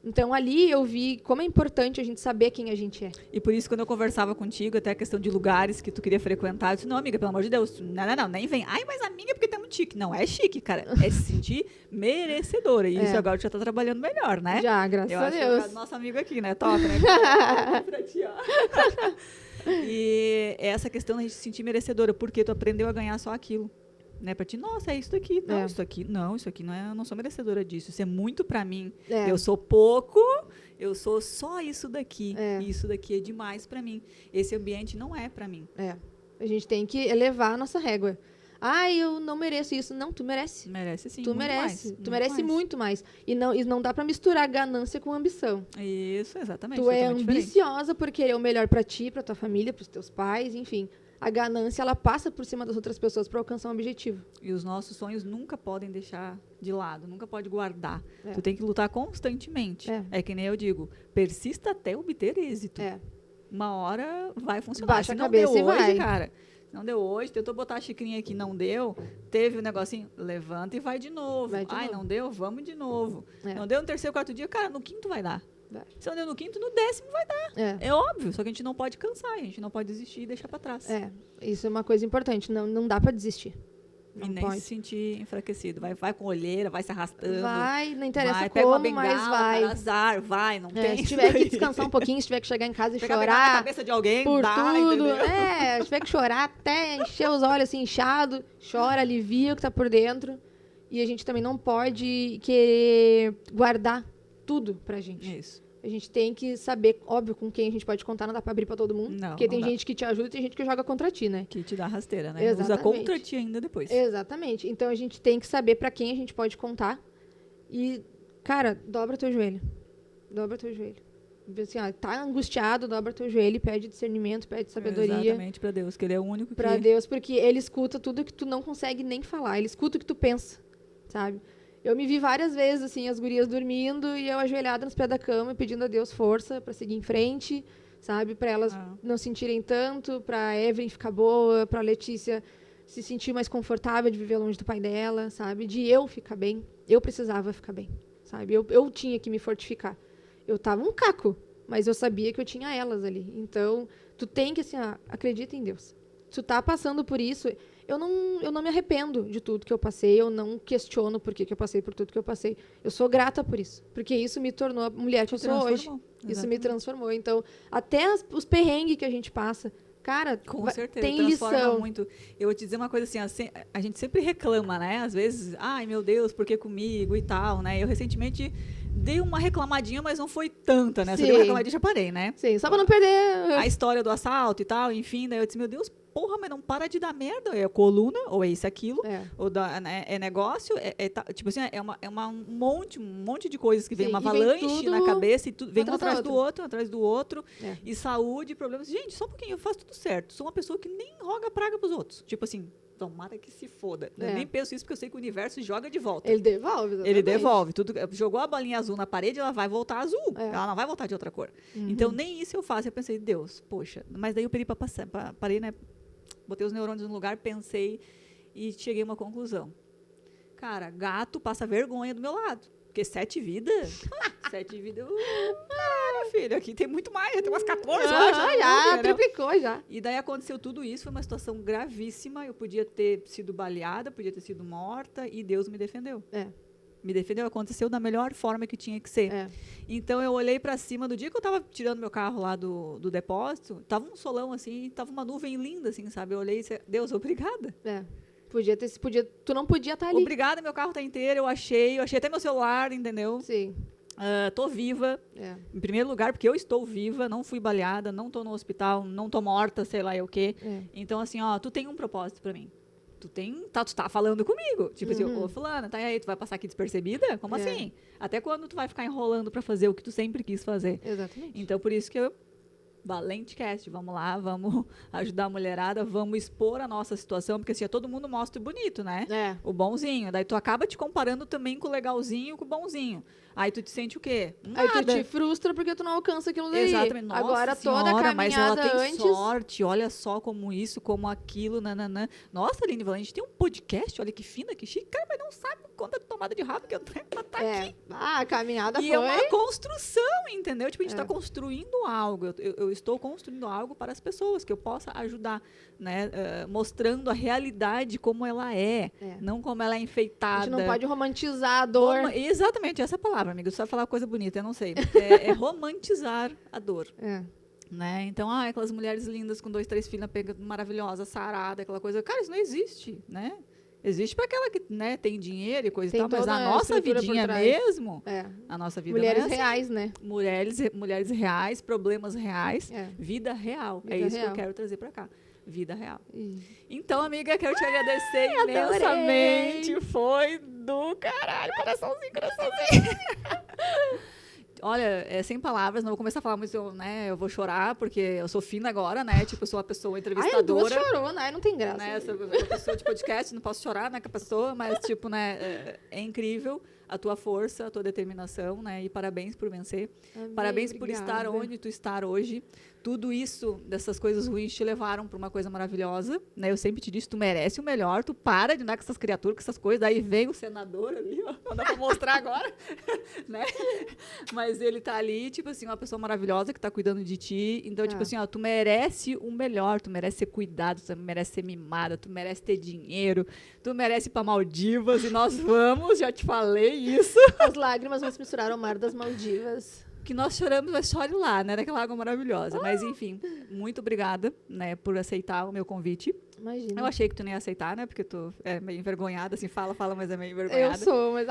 Speaker 2: Então, ali eu vi como é importante a gente saber quem a gente é.
Speaker 1: E por isso, quando eu conversava contigo, até a questão de lugares que tu queria frequentar, eu disse, não, amiga, pelo amor de Deus, não, nem vem. Ai, mas amiga, porque tá muito chique. Não é chique, cara. É se sentir merecedora. E isso agora tu já tá trabalhando melhor, né?
Speaker 2: Já, graças a Deus.
Speaker 1: Eu acho que é o nosso amigo aqui, né? Top, né? Pra ti, ó. E é essa questão da gente se sentir merecedora, porque tu aprendeu a ganhar só aquilo. Né, pra ti, nossa, é isso aqui. Não, isso aqui não é, eu não sou merecedora disso. Isso é muito pra mim. Eu sou pouco, eu sou só isso daqui. E isso daqui é demais pra mim. Esse ambiente não é pra mim.
Speaker 2: A gente tem que elevar a nossa régua. Eu não mereço isso. Não, tu merece.
Speaker 1: Merece sim.
Speaker 2: Tu merece.
Speaker 1: Mais,
Speaker 2: tu merece muito mais. E não dá pra misturar ganância com ambição.
Speaker 1: Isso, exatamente.
Speaker 2: Tu é ambiciosa por querer o melhor pra ti, pra tua família, pros teus pais, enfim. A ganância, ela passa por cima das outras pessoas para alcançar um objetivo.
Speaker 1: E os nossos sonhos nunca podem deixar de lado, nunca pode guardar. Tu tem que lutar constantemente. É que nem eu digo, persista até obter êxito. Uma hora vai funcionar.
Speaker 2: Baixa a cabeça e vai.
Speaker 1: Cara, não deu hoje, tentou botar a xicrinha aqui, não deu, teve um negocinho, levanta e vai de novo. Não deu, vamos de novo. Não deu no terceiro, quarto dia, cara, no quinto vai dar. Se não deu no quinto, no 10º vai dar. É óbvio, só que a gente não pode cansar, a gente não pode desistir e deixar pra trás.
Speaker 2: Isso é uma coisa importante, não dá pra desistir.
Speaker 1: Não nem se sentir enfraquecido. Vai com olheira, vai se arrastando.
Speaker 2: Não interessa
Speaker 1: pega uma
Speaker 2: como,
Speaker 1: bengala,
Speaker 2: mas vai.
Speaker 1: Azar, vai, não tem.
Speaker 2: Se tiver que descansar um pouquinho, se tiver que chegar em casa e chorar
Speaker 1: na cabeça de alguém,
Speaker 2: por tudo.
Speaker 1: Entendeu?
Speaker 2: Se tiver que chorar até encher os olhos assim, inchado, chora, alivia o que tá por dentro. E a gente também não pode querer guardar tudo pra gente.
Speaker 1: Isso.
Speaker 2: A gente tem que saber, óbvio, com quem a gente pode contar, não dá pra abrir pra todo mundo. Porque tem gente que te ajuda e tem gente que joga contra ti, né?
Speaker 1: Que te dá rasteira, né?
Speaker 2: Exatamente.
Speaker 1: Usa contra ti ainda depois.
Speaker 2: Exatamente. Então a gente tem que saber pra quem a gente pode contar. E, cara, dobra teu joelho. Dobra teu joelho. Assim, tá angustiado, dobra teu joelho, pede discernimento, pede sabedoria.
Speaker 1: Exatamente, pra Deus, que Ele é o único que...
Speaker 2: Pra Deus, porque Ele escuta tudo que tu não consegue nem falar. Ele escuta o que tu pensa, sabe? Eu me vi várias vezes, assim, as gurias dormindo e eu ajoelhada nos pés da cama, pedindo a Deus força pra seguir em frente, sabe? Pra elas não sentirem tanto, pra Evelyn ficar boa, pra Letícia se sentir mais confortável de viver longe do pai dela, sabe? De eu ficar bem. Eu precisava ficar bem, sabe? Eu tinha que me fortificar. Eu tava um caco, mas eu sabia que eu tinha elas ali. Então, tu tem que, assim, acredita em Deus. Se tu tá passando por isso... Eu não me arrependo de tudo que eu passei, eu não questiono por que eu passei por tudo que eu passei. Eu sou grata por isso, porque isso me tornou a mulher que eu sou hoje.
Speaker 1: Exatamente.
Speaker 2: Isso me transformou. Então, até os perrengues que a gente passa, cara,
Speaker 1: com certeza,
Speaker 2: tem lição.
Speaker 1: Muito. Eu vou te dizer uma coisa assim, a gente sempre reclama, né? Às vezes, ai meu Deus, por que comigo e tal, né? Eu recentemente dei uma reclamadinha, mas não foi tanta, né? Só dei uma reclamadinha e já parei, né?
Speaker 2: Sim, só pra não perder...
Speaker 1: A história do assalto e tal, enfim, daí eu disse, meu Deus, porra, mas não para de dar merda, é coluna, ou é isso, aquilo, ou é negócio, tipo assim, um monte de coisas que vem uma avalanche na cabeça e tudo, vem um atrás do outro, e saúde, problemas. Gente, só um pouquinho, eu faço tudo certo, sou uma pessoa que nem roga praga pros outros, tipo assim, tomara que se foda. Eu nem penso isso porque eu sei que o universo joga de volta.
Speaker 2: Ele devolve, exatamente.
Speaker 1: Ele devolve. Jogou a bolinha azul na parede, ela vai voltar azul. Ela não vai voltar de outra cor. Então, nem isso eu faço. Eu pensei, Deus, poxa. Mas daí eu parei, né? Botei os neurônios no lugar, pensei e cheguei a uma conclusão. Cara, gato passa vergonha do meu lado. Porque 7 vidas? 7 vidas... Caralho, filho, aqui tem muito mais. Tem umas 14,
Speaker 2: já triplicou, já.
Speaker 1: E daí aconteceu tudo isso. Foi uma situação gravíssima. Eu podia ter sido baleada, podia ter sido morta. E Deus me defendeu. Me defendeu. Aconteceu da melhor forma que tinha que ser. Então, eu olhei pra cima. Do dia que eu tava tirando meu carro lá do depósito, tava um solão, assim, tava uma nuvem linda, assim, sabe? Eu olhei e disse, Deus, obrigada.
Speaker 2: Tu não podia estar ali.
Speaker 1: Obrigada, meu carro tá inteiro, eu achei até meu celular, entendeu?
Speaker 2: Sim.
Speaker 1: Tô viva, em primeiro lugar, porque eu estou viva, não fui baleada, não tô no hospital, não tô morta, sei lá o quê. Então, assim, tu tem um propósito pra mim. Tu tá falando comigo. Tipo assim, ô fulana, tá aí, tu vai passar aqui despercebida? Como assim? Até quando tu vai ficar enrolando pra fazer o que tu sempre quis fazer?
Speaker 2: Exatamente.
Speaker 1: Então, por isso que eu... Valente Cast, vamos lá, vamos ajudar a mulherada, vamos expor a nossa situação, porque assim, todo mundo mostra o bonito, né? O bonzinho. Daí tu acaba te comparando também com o legalzinho, com o bonzinho. Aí tu te sente o quê? Nada.
Speaker 2: Aí tu te frustra porque tu não alcança aquilo daí.
Speaker 1: Exatamente. Nossa
Speaker 2: Agora
Speaker 1: senhora,
Speaker 2: toda a caminhada
Speaker 1: mas ela tem
Speaker 2: antes...
Speaker 1: sorte, olha só como isso, como aquilo, nananã. Nossa, Aline, a gente tem um podcast, olha que fina, que chique. Cara, mas não sabe quanta tomada de rabo que eu tenho pra estar aqui.
Speaker 2: A caminhada
Speaker 1: E
Speaker 2: foi...
Speaker 1: é uma construção, entendeu? Tipo, a gente está construindo algo. Eu estou construindo algo para as pessoas, que eu possa ajudar, né? Mostrando a realidade como ela é, não como ela é enfeitada.
Speaker 2: A gente não pode romantizar a dor.
Speaker 1: Exatamente, essa é a palavra, amiga. Você vai falar coisa bonita, eu não sei. É romantizar a dor. Né? Então, aquelas mulheres lindas com 2, 3 filhos, maravilhosa, sarada, aquela coisa. Cara, isso não existe, né? Existe para aquela que, né, tem dinheiro e coisa e tal, mas a nossa vidinha mesmo, a nossa vida
Speaker 2: mulheres
Speaker 1: não é
Speaker 2: reais, né?
Speaker 1: Mulheres reais, problemas reais, vida real. Vida isso real. Que eu quero trazer para cá. Vida real. Então, amiga, quero te agradecer imensamente. Adorei. Foi do caralho. Coraçãozinho. Olha, sem palavras, não vou começar a falar muito, né? Eu vou chorar, porque eu sou fina agora, né? Tipo, eu sou uma pessoa entrevistadora.
Speaker 2: Duas chorou, né? Não tem graça.
Speaker 1: Né? Eu sou uma pessoa de podcast, não posso chorar, né, com a pessoa, mas, tipo, né, é incrível a tua força, a tua determinação, né? E parabéns por vencer. Amém, parabéns obrigada. Por estar onde tu estar hoje. Tudo isso, dessas coisas ruins, te levaram para uma coisa maravilhosa, né? Eu sempre te disse, tu merece o melhor, tu para de andar com essas criaturas, com essas coisas, daí vem o senador ali, ó, não dá para mostrar agora, né? Mas ele tá ali, tipo assim, uma pessoa maravilhosa que tá cuidando de ti, então, tipo assim, ó, tu merece o melhor, tu merece ser cuidado, tu merece ser mimada, tu merece ter dinheiro, tu merece ir pra Maldivas, e nós vamos, já te falei isso.
Speaker 2: As lágrimas vão se misturar ao mar das Maldivas.
Speaker 1: Que nós choramos, mas chore lá, né? Naquela água maravilhosa. Mas, enfim, muito obrigada, né, por aceitar o meu convite.
Speaker 2: Imagina.
Speaker 1: Eu achei que tu nem ia aceitar, né? Porque tu é meio envergonhada, assim, fala, mas é meio envergonhada.
Speaker 2: Eu sou, mas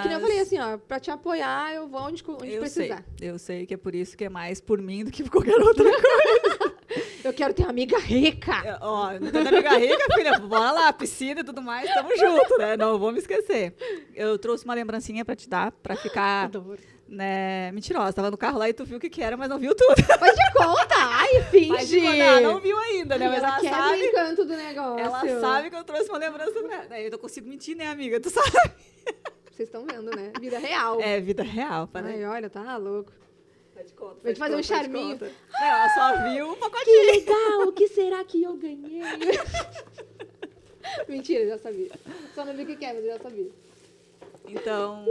Speaker 2: que nem eu falei assim, ó, pra te apoiar, eu vou onde precisar.
Speaker 1: Eu sei que é por isso que é mais por mim do que por qualquer outra coisa.
Speaker 2: Eu quero ter amiga rica.
Speaker 1: Não tem amiga rica, filha, bora lá, piscina e tudo mais, tamo junto, né? Não vou me esquecer. Eu trouxe uma lembrancinha pra te dar, pra ficar...
Speaker 2: Adoro.
Speaker 1: Né, mentirosa, tava no carro lá e tu viu o que era, mas não viu tudo.
Speaker 2: Faz de conta, finge.
Speaker 1: Não viu ainda, né, mas ela sabe
Speaker 2: o encanto do negócio.
Speaker 1: Ela sabe que eu trouxe uma lembrança pra ela. Eu não consigo mentir, né, amiga, tu sabe.
Speaker 2: Vocês estão vendo, né, vida real.
Speaker 1: É, vida real.
Speaker 2: Ai, olha, tá louco.
Speaker 1: Faz de conta.
Speaker 2: Vou te fazer um charminho.
Speaker 1: Não, ela só viu um pacotinho.
Speaker 2: Que legal, o que será que eu ganhei? Mentira, eu já sabia. Só não vi o que é, mas eu já sabia.
Speaker 1: Então,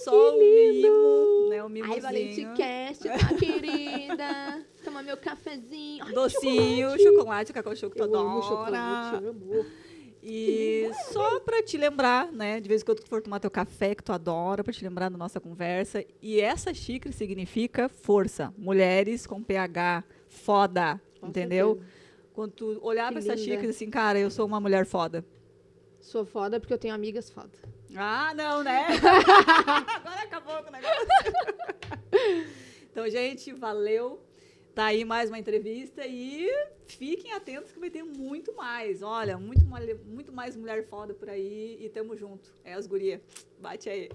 Speaker 1: só o mimo, né? O mimozinho.
Speaker 2: Ai, ValenteCast, tá, querida? Toma meu cafezinho. Ai,
Speaker 1: docinho, chocolate, cacau show que tu adora.
Speaker 2: Amo chocolate, amo.
Speaker 1: E só pra te lembrar, né? De vez em quando tu for tomar teu café que tu adora, pra te lembrar da nossa conversa. E essa xícara significa força. Mulheres com PH, foda, com entendeu? Certeza. Quando tu olhar pra essa xícara e assim, cara, eu sou uma mulher foda.
Speaker 2: Sou foda porque eu tenho amigas foda.
Speaker 1: Ah, não, né? Agora acabou com o negócio. Então, gente, valeu. Tá aí mais uma entrevista e fiquem atentos que vai ter muito mais. Olha, muito mais mulher foda por aí e tamo junto. É as guria. Bate aí.